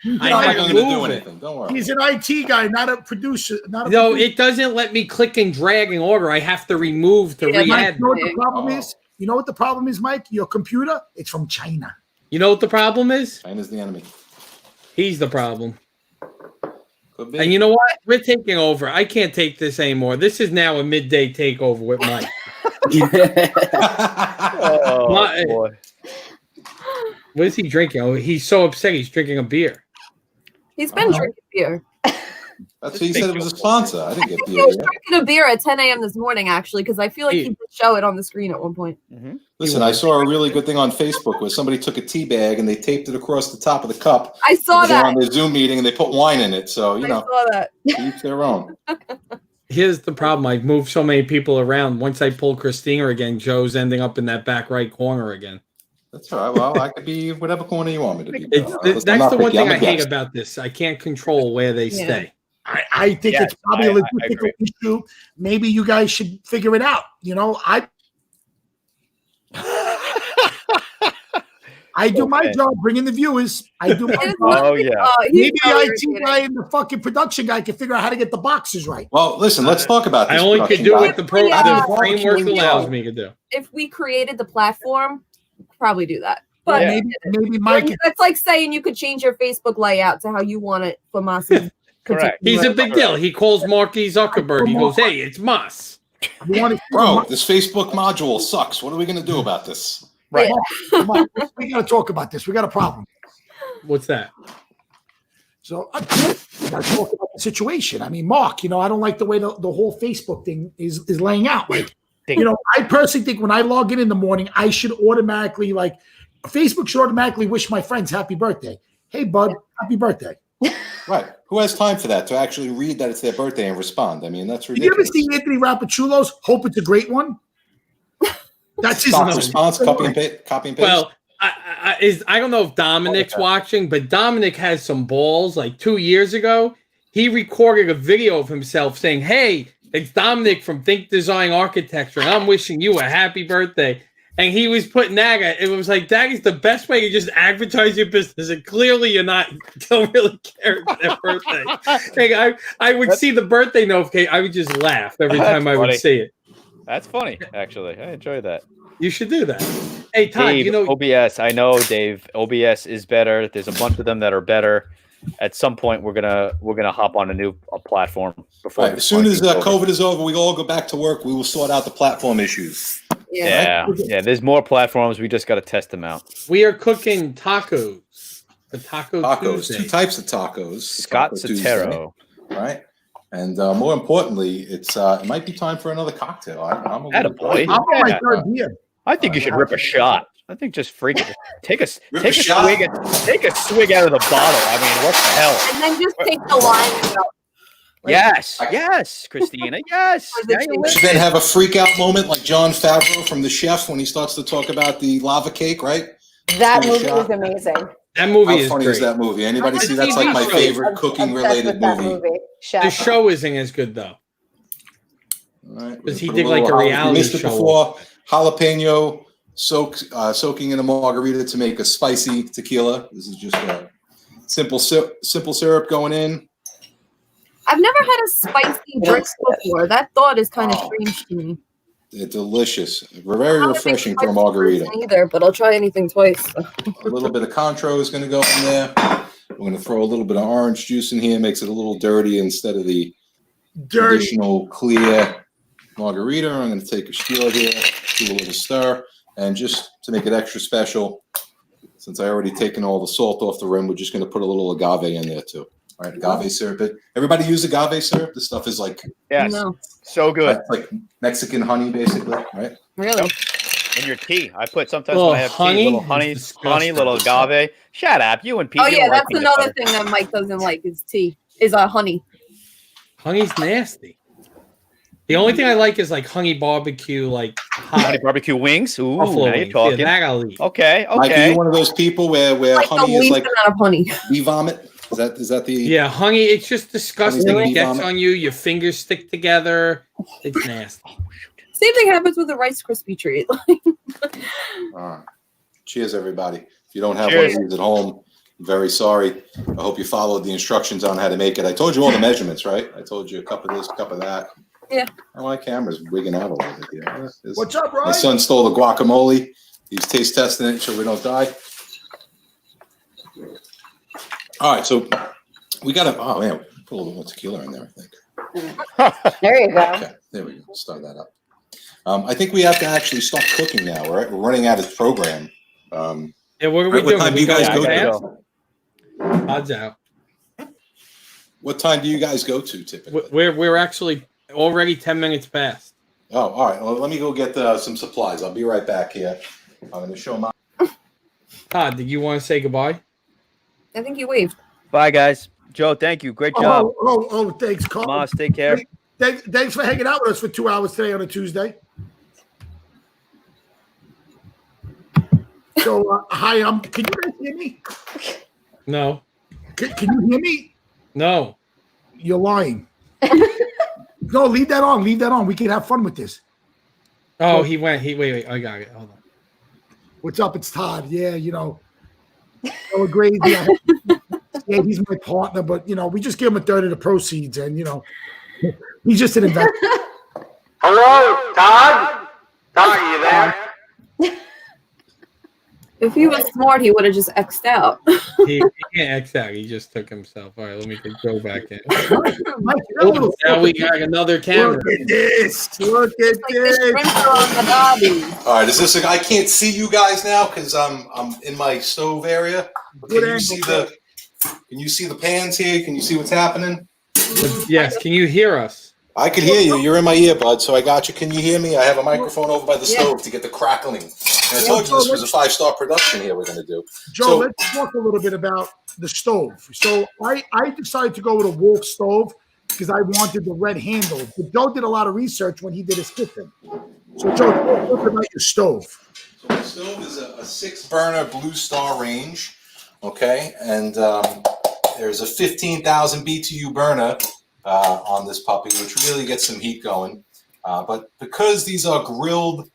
I'm not going to do anything. Don't worry. He's an IT guy, not a producer. No, it doesn't let me click and drag in order. I have to remove to re-add. Mike, you know what the problem is? You know what the problem is, Mike? Your computer, it's from China. You know what the problem is? China's the enemy. He's the problem. Could be. And you know what? We're taking over. I can't take this anymore. This is now a midday takeover with Mike. Boy. What is he drinking? Oh, he's so upset. He's drinking a beer. He's been drinking beer. That's what he said. It was a sponsor. I didn't get He was beer. drinking a beer at 10 a.m. this morning, actually, because I feel like he did show it on the screen at one point. Mm-hmm. Listen, I saw a really good thing on Facebook where somebody took a tea bag and they taped it across the top of the cup. I saw They're that. on their Zoom meeting and they put wine in it. So, I saw that. each their own. Here's the problem. I've moved so many people around. Once I pull Christina again, Joe's ending up in that back right corner again. That's all right. Well, I could be whatever corner you want me to be. That's the one thing I hate about this. I can't control where they stay. I think it's probably a logistical issue. Maybe you guys should figure it out. You know, I do my job, bringing the viewers. I do my job. Oh, yeah. Maybe the IT guy and the fucking production guy can figure out how to get the boxes right. Well, listen, let's talk about this. I only can do what the framework Yeah. allows me to do. If we created the platform, we'd probably do that. But maybe Mike. That's like saying you could change your Facebook layout to how you want it for Moss's. Correct. He's a big deal. He calls Marky Zuckerberg. He goes, "Hey, it's Moss." Bro, this Facebook module sucks. What are we going to do about this? Right. Mike, we got to talk about this. We got a problem. What's that? So I got to talk about the situation. I mean, Mark, you know, I don't like the way the whole Facebook thing is laying out. Like, you know, I personally think when I log in the morning, I should automatically, like, Facebook should automatically wish my friends happy birthday. Hey, bud, happy birthday. Right. Who has time for that to actually read that it's their birthday and respond? I mean, that's Did you ever ridiculous. see Anthony Rapachulo's Hope It's a Great One? That's his Stop response, copy and paste. Well, I don't know if Dominic's watching, but Dominic has some balls. Like 2 years ago, he recorded a video of himself saying, "Hey, it's Dominic from Think Design Architecture, and I'm wishing you a happy birthday." And he was putting that. It was like, that is the best way to just advertise your business. And clearly you're not, don't really care about their birthday. Like I would see the birthday notification. I would just laugh every time I would see it. That's funny, actually. I enjoy that. You should do that. Hey, Todd, Dave, you know. OBS. I know, Dave. OBS is better. There's a bunch of them that are better. At some point, we're gonna hop on a new platform. Before Right. As soon as COVID is over, we all go back to work. We will sort out the platform issues. Yeah. There's more platforms. We just got to test them out. We are cooking tacos. The Tacos. Tuesday. 2 types of tacos. Scott Taco Sotero. Tuesday, right? And more importantly, it might be time for another cocktail. I'm Attaboy. I'm on my third beer. I think you should rip a shot. I think just freaking take a Rip take a a shot? swig out of the bottle. I mean, what the hell? And then just take the line out. Yes, Christina. Yes. Now you We should then have a freak out moment like John Favreau from The Chef when he starts to talk about the lava cake, right? That Take a movie shot. was amazing. That movie How is funny great. is that movie? Anybody It's see? a That's like TV my show. favorite Obsessed cooking with related that movie. Chef. The show isn't as good though. All right, Because he put did little like a we reality missed it show. before. Jalapeno soaking in a margarita to make a spicy tequila. This is just a simple syrup going in. I've never had a spicy drink before. That thought is kind of strange to me. They're delicious. Very refreshing for a margarita. Either, but I'll try anything twice. A little bit of Contro is going to go in there. We're going to throw a little bit of orange juice in here. Makes it a little dirty instead of the traditional clear margarita. I'm going to take a steal here, do a little stir, and just to make it extra special, since I already taken all the salt off the rim, we're just going to put a little agave in there too. All right, agave syrup. Everybody use agave syrup? This stuff is like No. so good. like Mexican honey, basically, right? Really? Yep. In your tea, I put sometimes Little when I have honey? tea, little It's honey, disgusting. little agave. Shut up, you and Pete. Oh you yeah, don't like that's peanut another butter. thing that Mike doesn't like is tea. Is honey. Honey's nasty. The only thing I like is like honey barbecue, like hot Honey barbecue wings. Ooh, buffalo now you're wings. talking. Yeah, that I'll eat. Okay, Mike, are okay. you one of those people where Like honey the is least like amount of honey. bee vomit? Is that the Yeah, honey. It's just disgusting. Honey's like It gets vomit? on you. Your fingers stick together. It's nasty. Same thing happens with a Rice Krispie treat. All right. Cheers, everybody. If you don't have Cheers. one of these at home, I'm very sorry. I hope you followed the instructions on how to make it. I told you all the measurements, right? I told you a cup of this, a cup of that. Yeah. Oh, my camera's wigging out a little bit here. What's up, My Ryan? son stole the guacamole. He's taste testing it so we don't die. All right, so we got to, oh man, put a little more tequila in there, I think. There you go. Okay, there we go. Start that up. I think we have to actually start cooking now, right? We're running out of program. Yeah, what are we What doing? time do We you guys going go fast? to? Odds out. What time do you guys go to typically? We're actually already 10 minutes past. Oh, all right. Well, let me go get some supplies. I'll be right back here. I'm going to show my. Todd, did you want to say goodbye? I think you waved. Bye, guys. Joe, thank you. Great job. Thanks, Carl. Moss, take care. Thanks for hanging out with us for 2 hours today on a Tuesday. So, hi, can you guys hear me? No. Can you hear me? No. You're lying. No, leave that on. Leave that on. We can have fun with this. Oh, he went. Wait. I got it. Hold on. What's up? It's Todd. Yeah, so crazy. Yeah, he's my partner, but we just give him a third of the proceeds, and he's just an investor. Hello, Todd? Todd, are you there? If he was smart, he would have just X'd out. He can't X out. He just took himself. All right, let me go back in. Mike, you're a little Now we got another camera. Look at this. Look at Like the this. shrimp are on the bobby. All right. Is this? I can't see you guys now because I'm in my stove area. Can you see the? Can you see the pans here? Can you see what's happening? Yes. Can you hear us? I can hear you. You're in my earbud, so I got you. Can you hear me? I have a microphone over by the stove to get the crackling. And I told you this was a 5-star production here we're going to do. Joe, So- let's talk a little bit about the stove. So I decided to go with a Wolf stove because I wanted the red handle. But Joe did a lot of research when he did his kitchen. So Joe, talk about your stove. So the stove is a 6-burner Blue Star range, okay? And there's a 15,000 BTU burner on this puppy, which really gets some heat going. But because these are grilled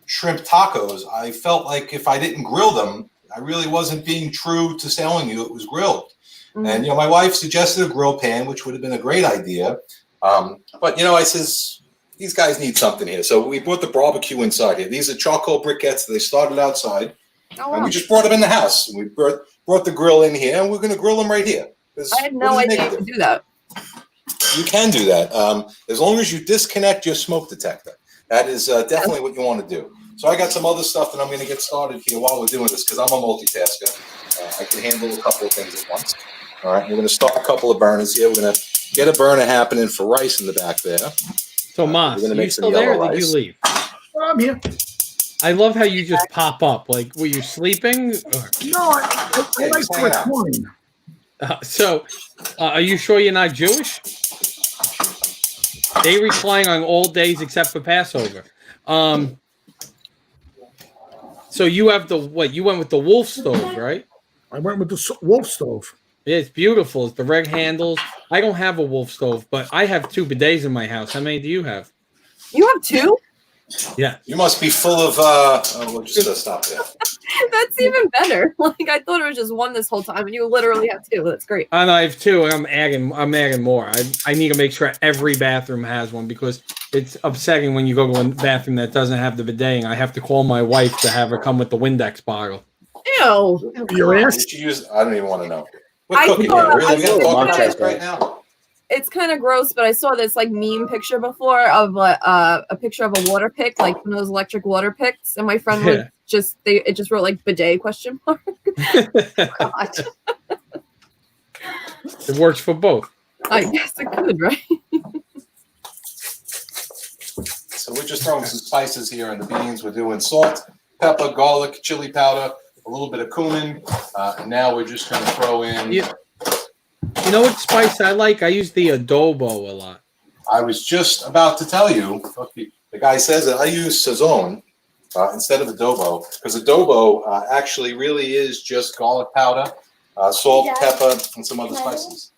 shrimp tacos, I felt like if I didn't grill them, I really wasn't being true to telling you it was grilled. Mm-hmm. And, my wife suggested a grill pan, which would have been a great idea. But, I says, these guys need something here. So we brought the barbecue inside here. These are charcoal briquettes. They started outside. Oh, And wow. we just brought them in the house. We brought the grill in here, and we're going to grill them right here. I had no idea you could do that. You can do that as long as you disconnect your smoke detector. That is definitely what you want to do. So I got some other stuff that I'm going to get started here while we're doing this because I'm a multitasker. I can handle a couple of things at once. All right, we're going to start a couple of burners here. We're going to get a burner happening for rice in the back there. So, Moss, we're gonna you make some still there? yellow Or did you rice. leave? I'm here. I love how you just pop up. Like, were you sleeping? No, I like just to hang out. recline. Are you sure you're not Jewish? They recline on all days except for Passover. So you have the what? You went with the Wolf stove, right? I went with the Wolf stove. Yeah, it's beautiful. It's the red handles. I don't have a Wolf stove, but I have 2 bidets in my house. How many do you have? You have 2? Yeah. You must be full of. We'll just stop there. That's even better. Like I thought it was just 1 this whole time, and you literally have 2. That's great. And I have 2, and I'm adding more. I need to make sure every bathroom has one because it's upsetting when you go to a bathroom that doesn't have the bidet, and I have to call my wife to have her come with the Windex bottle. Ew. Your ass? Did you use? I don't even want to know. We're I cooking thought- here. Really, we got to talk about I this right now. It's kind of gross, but I saw this like meme picture before of a picture of a water pick, like one of those electric water picks, and my friend was it just wrote like bidet question mark. God. It works for both. I guess it could, right? So we're just throwing some spices here in the beans. We're doing salt, pepper, garlic, chili powder, a little bit of cumin, and now we're just going to throw in. You know what spice I like? I use the adobo a lot. I was just about to tell you. The guy says that I use Sazon instead of adobo because adobo actually really is just garlic powder, salt, pepper, and some other spices.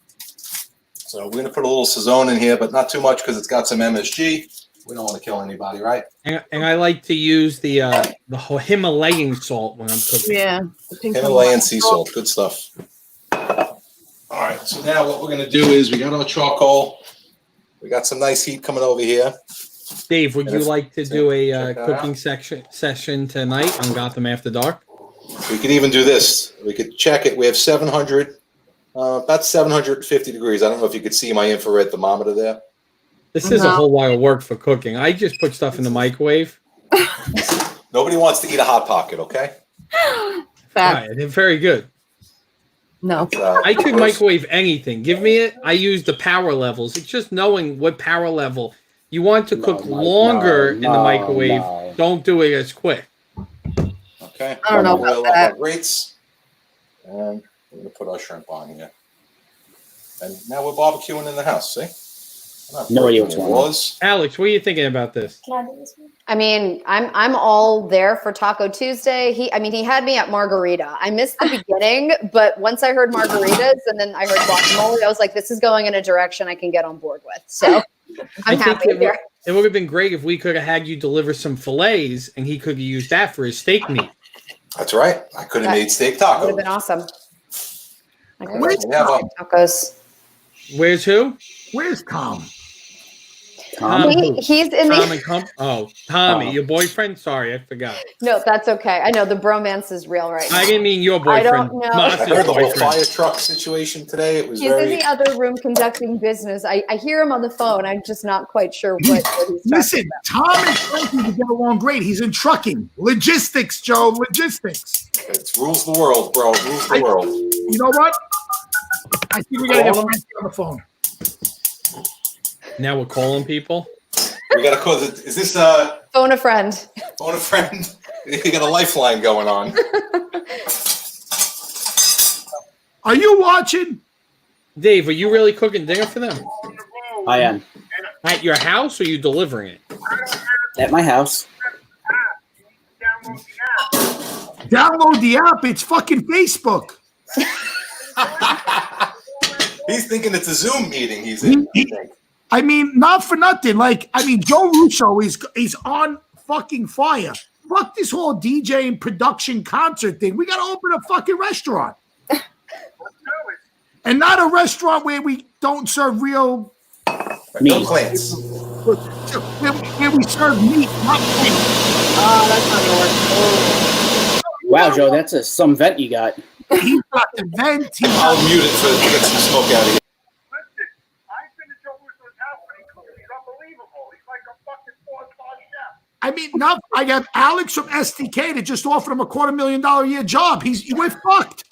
So we're going to put a little Sazon in here, but not too much because it's got some MSG. We don't want to kill anybody, right? And I like to use the Himalayan salt when I'm cooking. Yeah. Himalayan sea salt. Good stuff. All right. So now what we're going to do is we got our charcoal. We got some nice heat coming over here. Dave, would you like to do a cooking session tonight on Gotham After Dark? We could even do this. We could check it. We have 700, about 750 degrees. I don't know if you could see my infrared thermometer there. This is a whole lot of work for cooking. I just put stuff in the microwave. Nobody wants to eat a Hot Pocket, okay? Right, they're very good. No. I could microwave anything. Give me it. I use the power levels. It's just knowing what power level you want to cook longer in the microwave. Don't do it as quick. Okay. I don't know about that. Grates. And we're going to put our shrimp on here. And now we're barbecuing in the house, see? No idea what's going on. Alex, what are you thinking about this? I mean, I'm all there for Taco Tuesday. He had me at margarita. I missed the beginning, but once I heard margaritas and then I heard guacamole, I was like, this is going in a direction I can get on board with. So I'm happy here. It would have been great if we could have had you deliver some fillets and he could have used that for his steak meat. That's right. I could have made steak tacos. Would have been awesome. Where's tacos? Where's who? Where's Tom? He's in Tommy, your boyfriend? Sorry, I forgot. No, that's okay. I know the bromance is real right now. I didn't mean your boyfriend. I don't know. I heard the whole fire truck situation today. It was He's in the other room conducting business. I hear him on the phone. I'm just not quite sure what he's Listen, Tom and Frankie get along great. He's in trucking. Logistics, Joe. Logistics. It rules the world, bro. It rules the world. You know what? I think we got to get Frankie on the phone. Now we're calling people. We got to call it. Is this phone a friend? Phone a friend. You got a lifeline going on. Are you watching? Dave, are you really cooking dinner for them? I am. At your house or are you delivering it? At my house. Download the app. It's fucking Facebook. He's thinking it's a Zoom meeting. He's in. I mean, not for nothing. Like, I mean, Joe Russo is on fucking fire. Fuck this whole DJ and production concert thing. We got to open a fucking restaurant. And not a restaurant where we don't serve real meat. Plants. Where we serve meat, not plants. That's not going to work. Wow, Joe, that's some vent you got. He's got the vent. I'll mute it to get some smoke out of here. I mean, I got Alex from STK that just offered him a $250,000 a year job. We're fucked.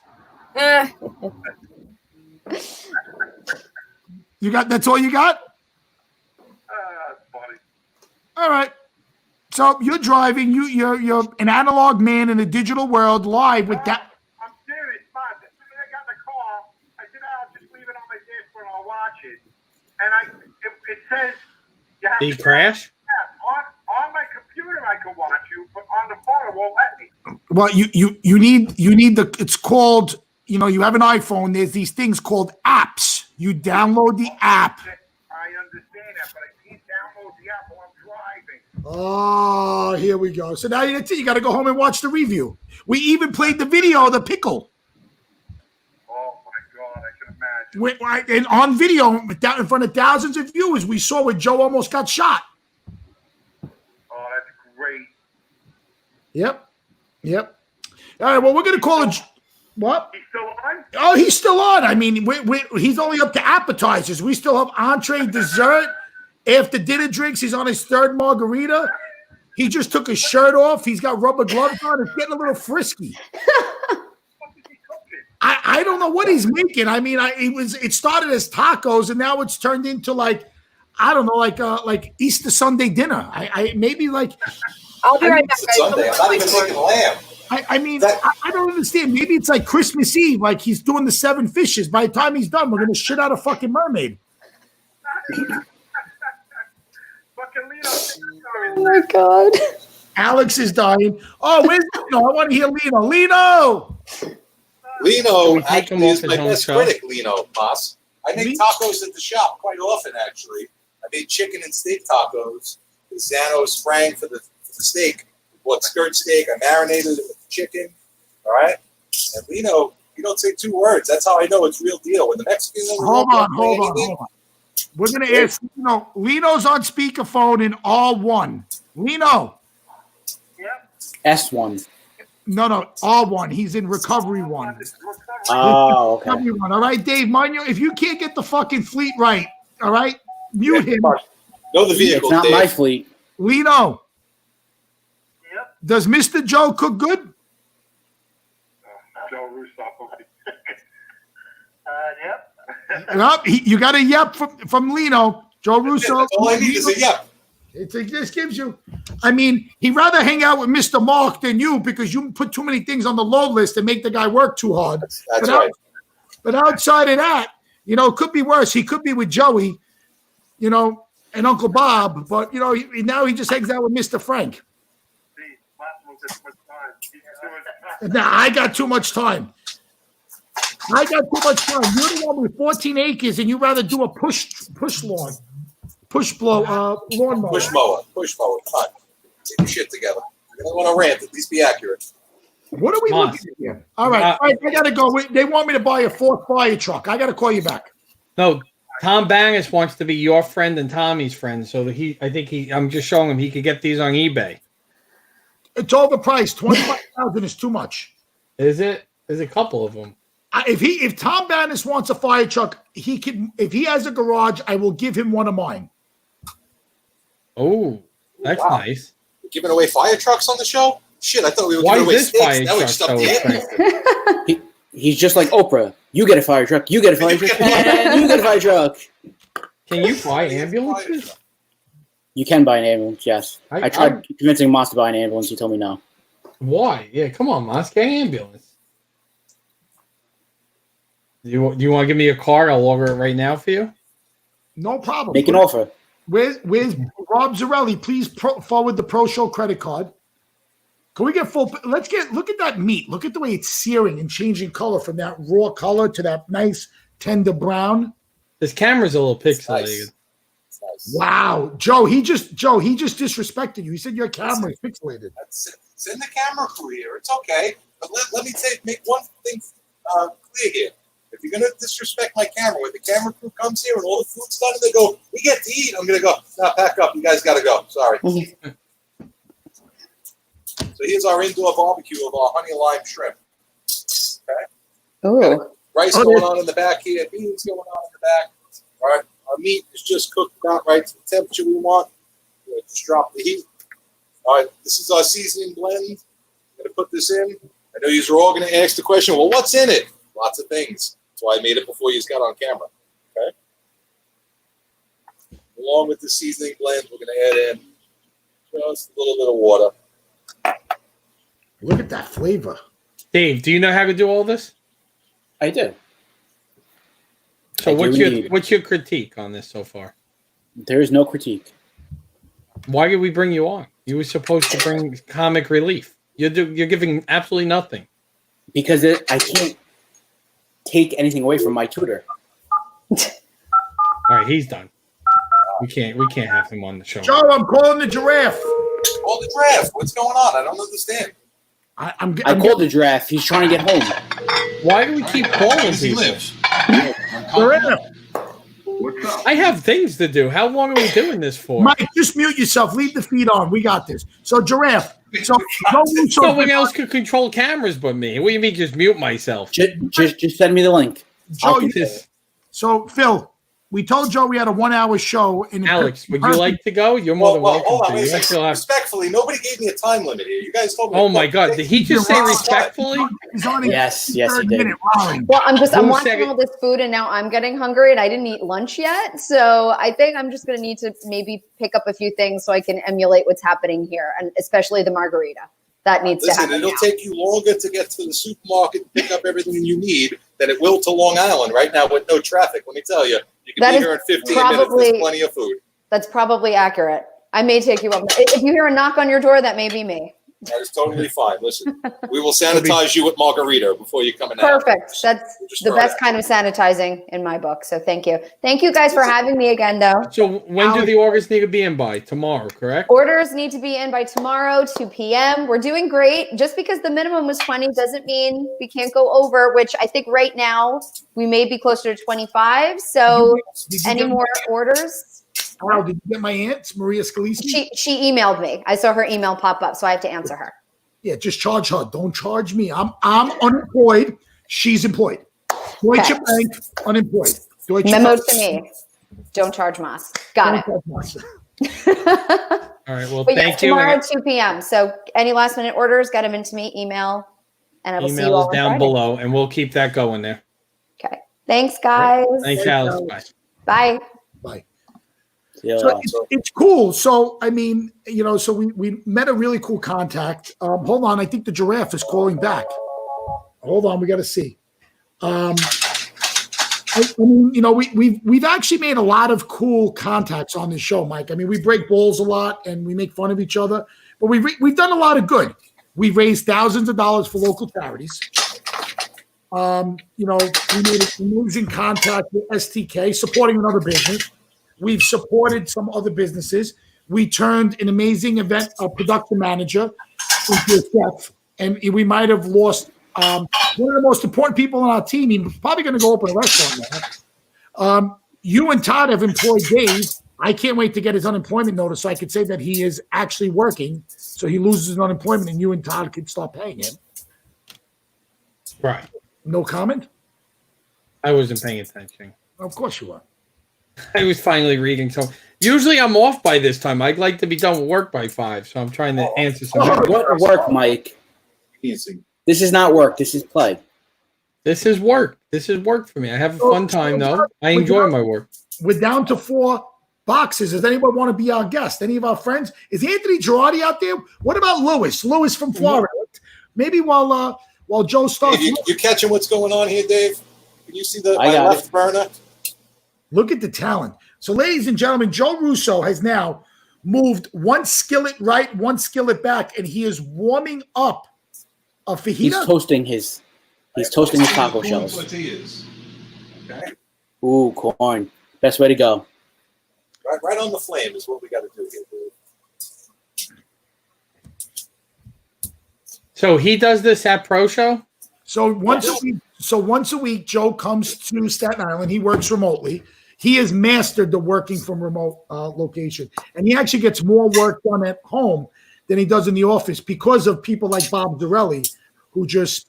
You got? That's all you got? Funny. All right. So you're driving. You're an analog man in a digital world, live with that. I'm serious, man. As soon as I got in the car, I said, "I'll just leave it on my dashboard and I'll watch it." And it says, "You have Did he crash?" On my computer, I can watch you, but on the phone, it won't let me. Well, you need the. It's called. You know, you have an iPhone. There's these things called apps. You download the app. I understand that, but I can't download the app while I'm driving. Oh, here we go. So now that's it. You got to go home and watch the review. We even played the video of the pickle. Oh my God, I can imagine. And on video, in front of thousands of viewers, we saw where Joe almost got shot. Oh, that's great. Yep. All right. Well, we're gonna call it. What? He's still on? Oh, he's still on. I mean, he's only up to appetizers. We still have entree, dessert. After dinner drinks, he's on his third margarita. He just took his shirt off. He's got rubber gloves on. It's getting a little frisky. I don't know what he's making. I mean, it started as tacos and now it's turned into like, I don't know, like Easter Sunday dinner. I maybe like. I'll be right back, guys. Sunday. I'm not even taking lamb. I mean, I don't understand. Maybe it's like Christmas Eve, like he's doing the 7 fishes. By the time he's done, we're gonna shit out a fucking mermaid. Oh my God. Alex is dying. Oh, where's Lino? I want to hear Lino. Lino! Lino take him actually off is his my own best show? critic, Lino, boss. I make tacos at the shop quite often, actually. I made chicken and steak tacos. The Xanos sprang for the steak. Bought skirt steak. I marinated it with the chicken. All right? And Lino, you don't say 2 words. That's how I know it's real deal. When the Mexicans Hold on. We're going to ask Lino. Lino's on speakerphone in all one. Lino. S1. No, all one. He's in recovery one. Oh, okay. Recovery one. All right, Dave, mind you, if you can't get the fucking fleet right, all right, mute him. Know the vehicle, It's not Dave. my fleet. Lino. Does Mr. Joe cook good? Joe Russo. Yep. Yep, you got a yep from Lino. Joe Russo. That's all I need is a yep. It just gives you. I mean, he'd rather hang out with Mr. Mark than you because you put too many things on the load list and make the guy work too hard. That's right. But outside of that, it could be worse. He could be with Joey, and Uncle Bob. But, now he just hangs out with Mr. Frank. Now, I got too much time. You're the one with 14 acres and you'd rather do a push lawn. Lawnmower. Push mower. Come on. Get your shit together. I don't want to rant. At least be accurate. What are we looking at here? All right, I got to go. They want me to buy a 4th fire truck. I got to call you back. No, Tom Bangus wants to be your friend and Tommy's friend. So I'm just showing him he could get these on eBay. It's overpriced. 25,000 is too much. Is it? There's a couple of them. If Tom Bannis wants a fire truck, he can. If he has a garage, I will give him one of mine. Oh, that's nice. We're giving away fire trucks on the show? Shit, I thought we were Why giving away is this fire steaks. Now we're truck stuck so to expensive? He's just like Oprah. You get a fire truck. You get a fire truck. And you get a fire truck. Can you buy ambulances? You can buy an ambulance, yes. I tried convincing Moss to buy an ambulance. He told me no. Why? Yeah, come on, Moss. Get an ambulance. Do you want to give me a card? I'll order it right now for you. No problem. Make an offer. Where's Rob Zarelli? Please forward the ProSho credit card. Can we get full? Look at that meat. Look at the way it's searing and changing color from that raw color to that nice tender brown. This camera's a little pixelated. Nice. Wow, Joe, he just disrespected you. He said your camera is pixelated. Send the camera crew here. It's okay. But let me make one thing clear here. If you're going to disrespect my camera, when the camera crew comes here and all the food's done and they go, we get to eat, I'm going to go, no, pack up. You guys got to go. Sorry. So here's our indoor barbecue of our honey lime shrimp. Okay? Oh. Rice going on in the back here. Beans going on in the back. All right. Our meat is just cooked about right to the temperature we want. We'll just drop the heat. All right. This is our seasoning blend. I'm going to put this in. I know you're all going to ask the question, well, what's in it? Lots of things. That's why I made it before you got on camera. Okay. Along with the seasoning blend, we're going to add in just a little bit of water. Look at that flavor. Dave, do you know how to do all this? I do. So what's your critique on this so far? There is no critique. Why did we bring you on? You were supposed to bring comic relief. You're giving absolutely nothing. Because I can't take anything away from my tutor. All right, he's done. We can't have him on the show. Joe, I'm calling the giraffe. Call the draft. What's going on? I don't understand. I called the draft. He's trying to get home. Why do we keep calling people? Giraffe. I have things to do. How long are we doing this for? Mike, just mute yourself. Leave the feed on. We got this. So, giraffe. So no one else could control cameras but me. What do you mean just mute myself? Just send me the link. Joe, so, Phil, we told Joe we had a 1 hour show. In Alex, would you like to go? You're more than welcome hold on, to. wait a You second. actually have- Respectfully, nobody gave me a time limit here. You guys told me. Oh my God! Did he just say respectfully? He's on his Yes, he did. minute line. Well, I'm Who watching said it? all this food and now I'm getting hungry and I didn't eat lunch yet. So I think I'm just going to need to maybe pick up a few things so I can emulate what's happening here, and especially the margarita. That needs to happen. It'll now. take you longer to get to the supermarket and pick up everything you need than it will to Long Island right now with no traffic. Let me tell you, you can That be is here in 15 probably- minutes. There's plenty of food. That's probably accurate. I may take you up. If you hear a knock on your door, that may be me. That is totally fine. Listen, we will sanitize you with margarita before you come in. Perfect. That's Just the throw it best out. kind of sanitizing in my book. So thank you. Thank you guys for having me again, though. So when do the orders need to be in by? Tomorrow, correct? Orders need to be in by tomorrow, 2 p.m. We're doing great. Just because the minimum was 20 doesn't mean we can't go over, which I think right now we may be closer to 25. So Did you any get more orders? Wow, did you get my aunt, Maria Scalisi? She emailed me. I saw her email pop up, so I have to answer her. Yeah, just charge her. Don't charge me. I'm unemployed. She's employed. Deutsche Okay. Bank, unemployed. Deutsche Memo Bank, to me. Don't charge Moss. Got don't charge us. it. All right. Well, But thank yes, you. tomorrow, 2 p.m. So any last minute orders, get them into me, email, and I will see you Email all is on down Friday. below, and we'll keep that going there. Okay. Thanks, guys. Thanks, Alice. Bye. Bye. Bye. Yeah. So it's cool. So I mean, so we met a really cool contact. Hold on, I think the giraffe is calling back. Hold on, we got to see. I mean, we've actually made a lot of cool contacts on this show, Mike. I mean, we break balls a lot and we make fun of each other, but we've done a lot of good. We've raised thousands of dollars for local charities. We made an amazing contact with STK, supporting another business. We've supported some other businesses. We turned an amazing event production manager into a chef, and we might have lost one of the most important people on our team. He's probably going to go open a restaurant now. You and Todd have employed Dave. I can't wait to get his unemployment notice so I could say that he is actually working, so he loses his unemployment, and you and Todd could start paying him. Right. No comment? I wasn't paying attention. Of course you are. I was finally reading. So usually I'm off by this time. I'd like to be done with work by 5. So I'm trying to answer some. What work, Mike? Easy. This is not work. This is play. This is work. This is work for me. I have a fun time though. I enjoy my work. We're down to 4 boxes. Does anyone want to be our guest? Any of our friends? Is Anthony Girardi out there? What about Lewis? Lewis from Florida. Maybe while Joe starts. Hey, you catching what's going on here, Dave? Can you see my got left burner? Look at the talent. So, ladies and gentlemen, Joe Russo has now moved one skillet right, one skillet back, and he is warming up a fajita. He's toasting his taco shells. Tortillas. Okay. Ooh, corn. Best way to go. Right on the flame is what we got to do here, Dave. So he does this at ProSho? So once a week, Joe comes to Staten Island. He works remotely. He has mastered the working from remote location, and he actually gets more work done at home than he does in the office because of people like Bob Zarelli, who just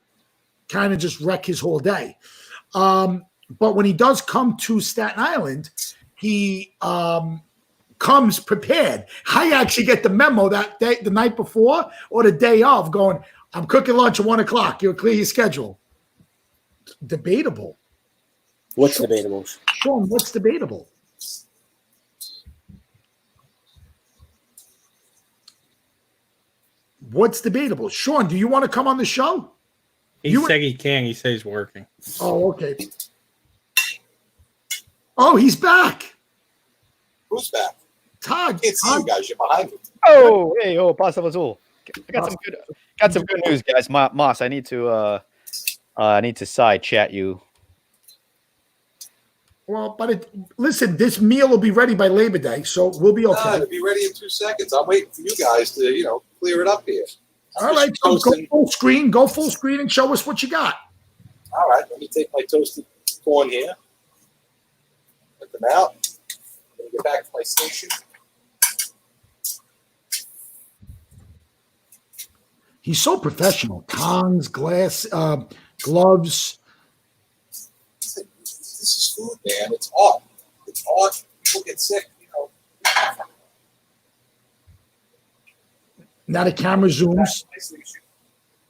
kind of just wreck his whole day. But when he does come to Staten Island, he comes prepared. I actually get the memo that day, the night before or the day of, going, I'm cooking lunch at 1 o'clock. You'll clear your schedule. Debatable. What's debatable? Sean, what's debatable? What's debatable? Sean, do you want to come on the show? He said he can. He says he's working. Oh, okay. Oh, he's back. Who's back? Todd. I can't see you guys. You're behind me. Oh, hey, Pasta Azul. I got some good news, guys. Moss, I need to side chat you. Well, but listen, this meal will be ready by Labor Day, so we'll be okay. It'll be ready in 2 seconds. I'm waiting for you guys to, clear it up here. All right, so go full screen and show us what you got. All right, let me take my toasted corn here. Put them out. Let me get back to my station. He's so professional. Tongs, glass, gloves. This is food, man. It's art. hot. People get sick, you know. Now the camera zooms.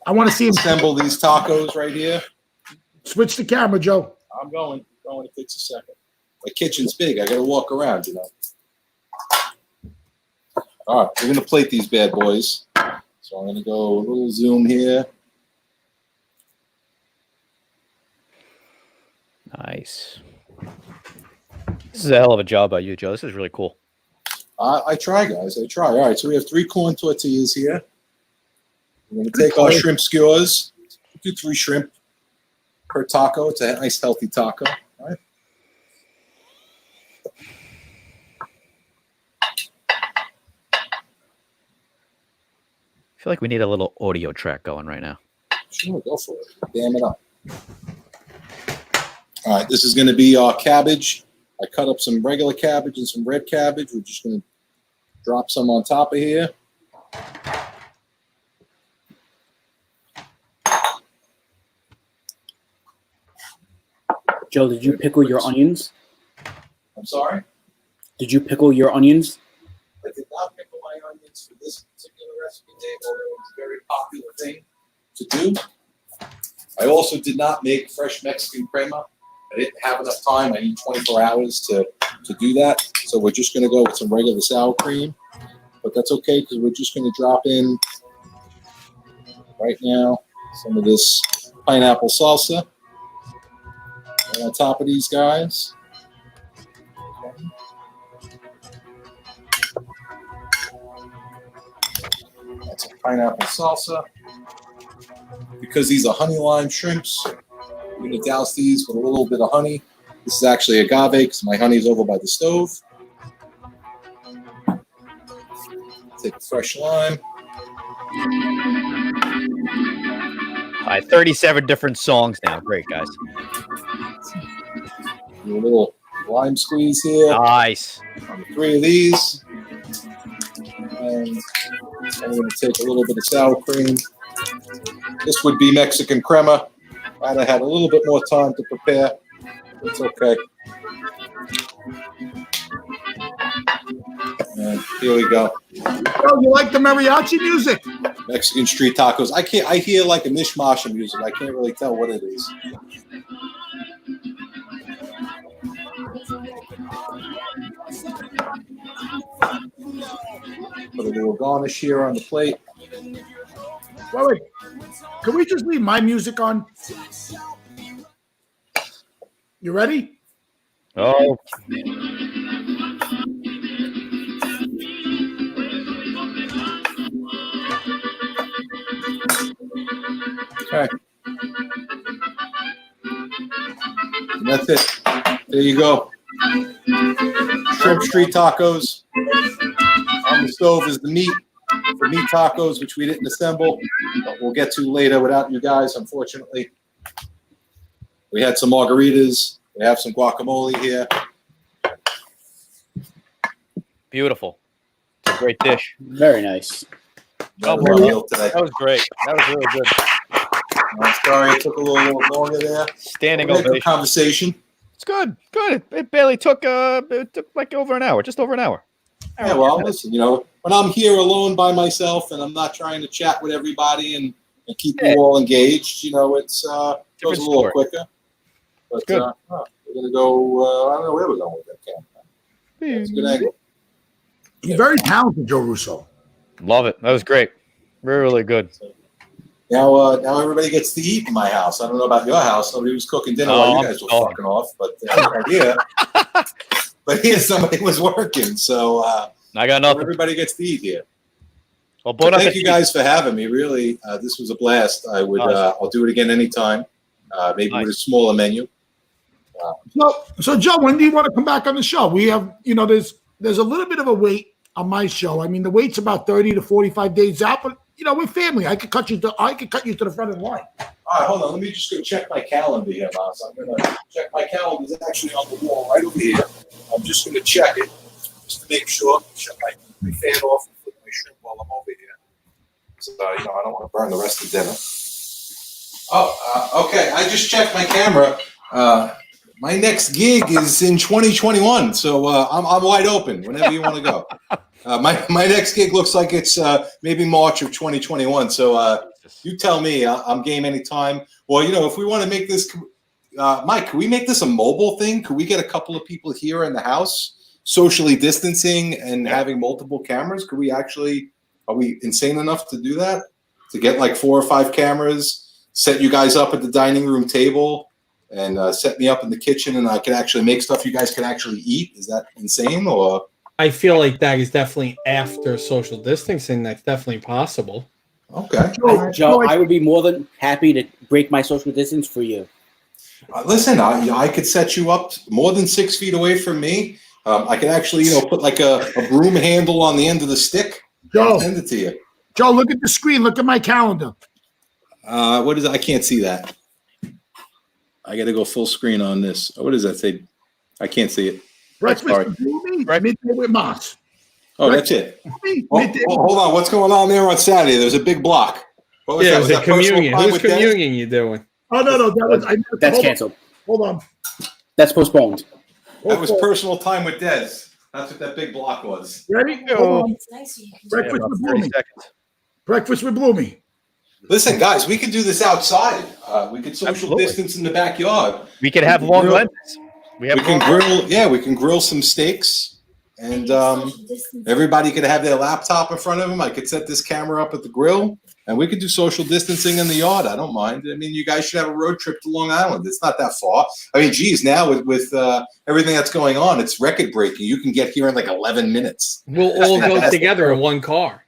I want to see him Assemble these tacos right here. switch the camera, Joe. I'm going. It takes a second. My kitchen's big. I got to walk around, you know. All right, we're going to plate these bad boys. So I'm going to go a little zoom here. Nice. This is a hell of a job by you, Joe. This is really cool. I try, guys. I try. All right, so we have 3 corn tortillas here. We're going to take our shrimp skewers. Do 3 shrimp per taco. It's a nice, healthy taco. All right. I feel like we need a little audio track going right now. Sure, go for it. Damn it up. All right, this is going to be our cabbage. I cut up some regular cabbage and some red cabbage. We're just going to drop some on top of here. Joe, did you pickle your onions? I'm sorry? Did you pickle your onions? I did not pickle my onions for this particular recipe, Dave, although it's a very popular thing to do. I also did not make fresh Mexican crema. I didn't have enough time. I need 24 hours to do that. So we're just going to go with some regular sour cream. But that's okay because we're just going to drop in right now some of this pineapple salsa right on top of these guys. That's a pineapple salsa. Because these are honey lime shrimps, I'm going to douse these with a little bit of honey. This is actually agave because my honey is over by the stove. Take a fresh lime. All right, 37 different songs now. Great, guys. Do a little lime squeeze here. Nice. On 3 of these. And I'm going to take a little bit of sour cream. This would be Mexican crema. I'd have had a little bit more time to prepare. It's okay. And here we go. Oh, you like the mariachi music? Mexican street tacos. I hear like a mishmash of music. I can't really tell what it is. Put a little garnish here on the plate. Wait. Can we just leave my music on? You ready? Oh. Okay. And that's it. There you go. Shrimp street tacos. On the stove is the meat. The meat tacos, which we didn't assemble, but we'll get to later without you guys, unfortunately. We had some margaritas. We have some guacamole here. Beautiful. It's a great dish. Very nice. Oh, Today. that was great. That was really good. I'm sorry it took a little longer there. Standing We'll make ovation. a conversation. It's good. Good. It barely took like over an hour, just over an hour. Yeah, well, listen, you know, when I'm here alone by myself and I'm not trying to chat with everybody and keep you all engaged, you know, it's goes a Different little story. quicker. But Good. we're going to go, I don't know where we're going with that camera. It's a good angle. He's very talented, Joe Russo. Love it. That was great. Really, really good. Now everybody gets to eat in my house. I don't know about your house. Nobody was cooking dinner while you guys were fucking off, but here somebody was working. So I got nothing. everybody gets to eat here. Well, Thank you guys for having me. Really, this was a blast. I'll do it again anytime. Maybe with a smaller menu. So Joe, when do you want to come back on the show? We have, there's a little bit of a wait on my show. I mean, the wait's about 30 to 45 days out, but we're family. I could cut you to the front of the line. All right, hold on. Let me just go check my calendar here, Mouse. I'm going to check my calendar. It's actually on the wall right over here. I'm just going to check it just to make sure. Shut my fan off and put my shrimp while I'm over here. So, I don't want to burn the rest of dinner. Oh, okay. I just checked my camera. My next gig is in 2021, so I'm wide open whenever you want to go. My next gig looks like it's maybe March of 2021. So you tell me. I'm game anytime. Well, if we want to make this, Mike, can we make this a mobile thing? Could we get a couple of people here in the house, socially distancing and having multiple cameras? Could we actually? Are we insane enough to do that? To get like 4 or 5 cameras, set you guys up at the dining room table, and set me up in the kitchen, and I can actually make stuff you guys can actually eat. Is that insane? Or I feel like that is definitely after social distancing. That's definitely possible. okay, Joe, I would be more than happy to break my social distance for you. Listen, I could set you up more than 6 feet away from me. I could actually, put like a broom handle on the end of the stick. Joe, Send it to you. Joe, look at the screen. Look at my calendar. What is it? I can't see that. I got to go full screen on this. What does that say? I can't see it. Breakfast Sorry. with Bloomy, midday with Moss. Oh, that's it. Midday Hold on. What's going on there on Saturday? There's a big block. What was Yeah, that? it Was was a that personal communion. time Whose with Dad? communion you doing? Oh, no. That's hold on. canceled. Hold on. That's postponed. That was personal time with Des. That's what that big block was. Ready? Hold on. Yeah, Breakfast about with 30 Bloomy. seconds. Breakfast with Bloomy. Listen, guys, we could do this outside. We could social Absolutely. distance in the backyard. We could have long grill- lenses. We can grill. Yeah, we can grill some steaks, and everybody could have their laptop in front of them. I could set this camera up at the grill, and we could do social distancing in the yard. I don't mind. I mean, you guys should have a road trip to Long Island. It's not that far. I mean, geez, now with everything that's going on, it's record breaking. You can get here in like 11 minutes. We'll all go together in one car.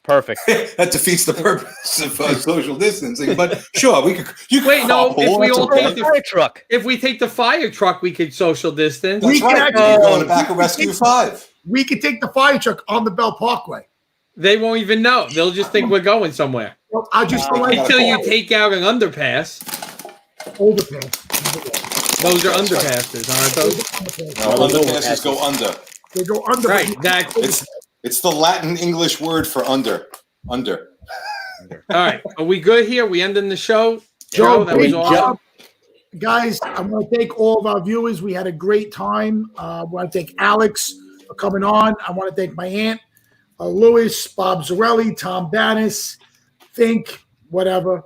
Perfect. That defeats the purpose of social distancing. But sure, we could. You could Wait, no. carpool, If we that's all okay. take the Fire truck. If we take the fire truck, we could social distance. That's We can right. actually You can go in the back of Rescue 5. We could take the fire truck on the Bell Parkway. They won't even know. They'll just think we're going somewhere. Well, I'll just go Until you take out an underpass. overpass. Those are underpasses, aren't those? No, underpasses go under. They go under. Right. That. It's the Latin English word for under. Under. All right. Are we good here? We ending the show? Joe, that was great awesome. job. Guys, I want to thank all of our viewers. We had a great time. I want to thank Alex for coming on. I want to thank my aunt, Louis, Bob Zarelli, Tom Bannis, Think, whatever.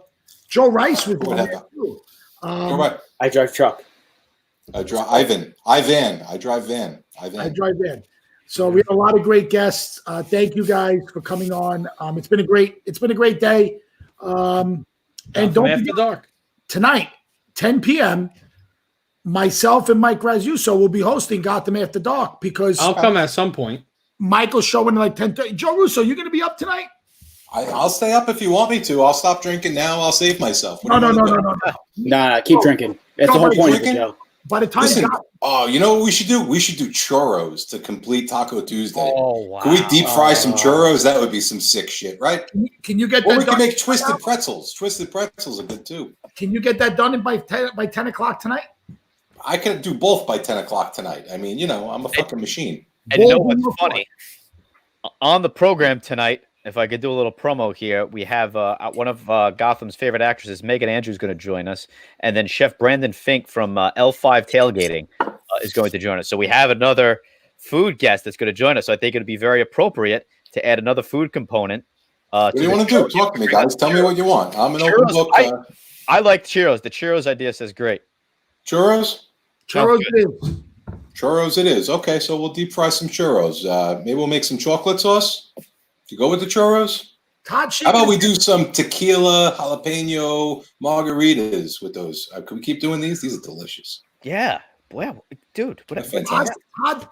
Joe Rice was on there too. Go right. I drive truck. I drive Ivan. I drive van. I drive in. So we had a lot of great guests. Thank you guys for coming on. It's been a great day. And don't After forget, dark. tonight, 10 p.m., myself and Mike Razuso will be hosting Gotham After Dark because I'll come at some point. Michael's showing at like 10:30. Joe Russo, you going to be up tonight? I'll stay up if you want me to. I'll stop drinking now. I'll save myself. What do you wanna do? No. Nah, keep drinking. That's the whole point of it, drinking? Joe. By the time Listen, God, you know what we should do? We should do churros to complete Taco Tuesday. Oh, wow. Can we deep fry some churros? That would be some sick shit, right? can you get Or that we can done? make twisted pretzels. Twisted pretzels are good too. Can you get that done by 10 o'clock tonight? I can do both by 10 o'clock tonight. I mean, I'm a fucking machine. And you know what's funny? On the program tonight, if I could do a little promo here, we have one of Gotham's favorite actresses, Megan Andrews, going to join us. And then Chef Brandon Fink from L5 Tailgating is going to join us. So we have another food guest that's going to join us. So I think it would be very appropriate to add another food component. What do you want to do? Talk to me, guys. Tell me what you want. I'm an open book. I like churros. The churros idea says great. Churros? Churros it is. Churros it is. Okay, so we'll deep fry some churros. Maybe we'll make some chocolate sauce. You go with the churros? Todd, How about we do some tequila, jalapeno margaritas with those? Can we keep doing these? These are delicious. Yeah. Wow. Dude. What a Fantastic. Todd,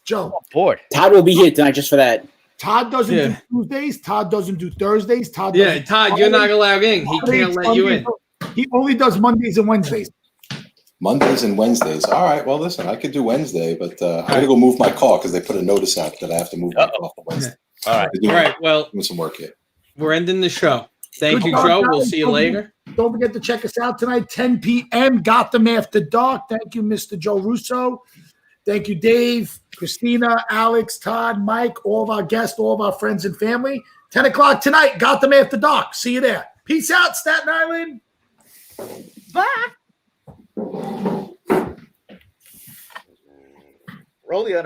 Joe. board. Todd will be here tonight just for that. Todd doesn't do Tuesdays. Todd doesn't do Thursdays. Todd. Yeah, doesn't Todd, you're not allowed in. He can't let you in. He only does Mondays and Wednesdays. Mondays and Wednesdays. All right. Well, listen, I could do Wednesday, but I got to go move my car because they put a notice out that I have to move my car for Wednesday. All right. All right. Well, doing some work here. We're ending the show. Thank Good you, job, Joe. guys. We'll see you later. Don't forget to check us out tonight, 10 p.m. Gotham After Dark. Thank you, Mr. Joe Russo. Thank you, Dave, Christina, Alex, Todd, Mike, all of our guests, all of our friends and family. 10 o'clock tonight, Gotham After Dark. See you there. Peace out, Staten Island. Bye. Rolly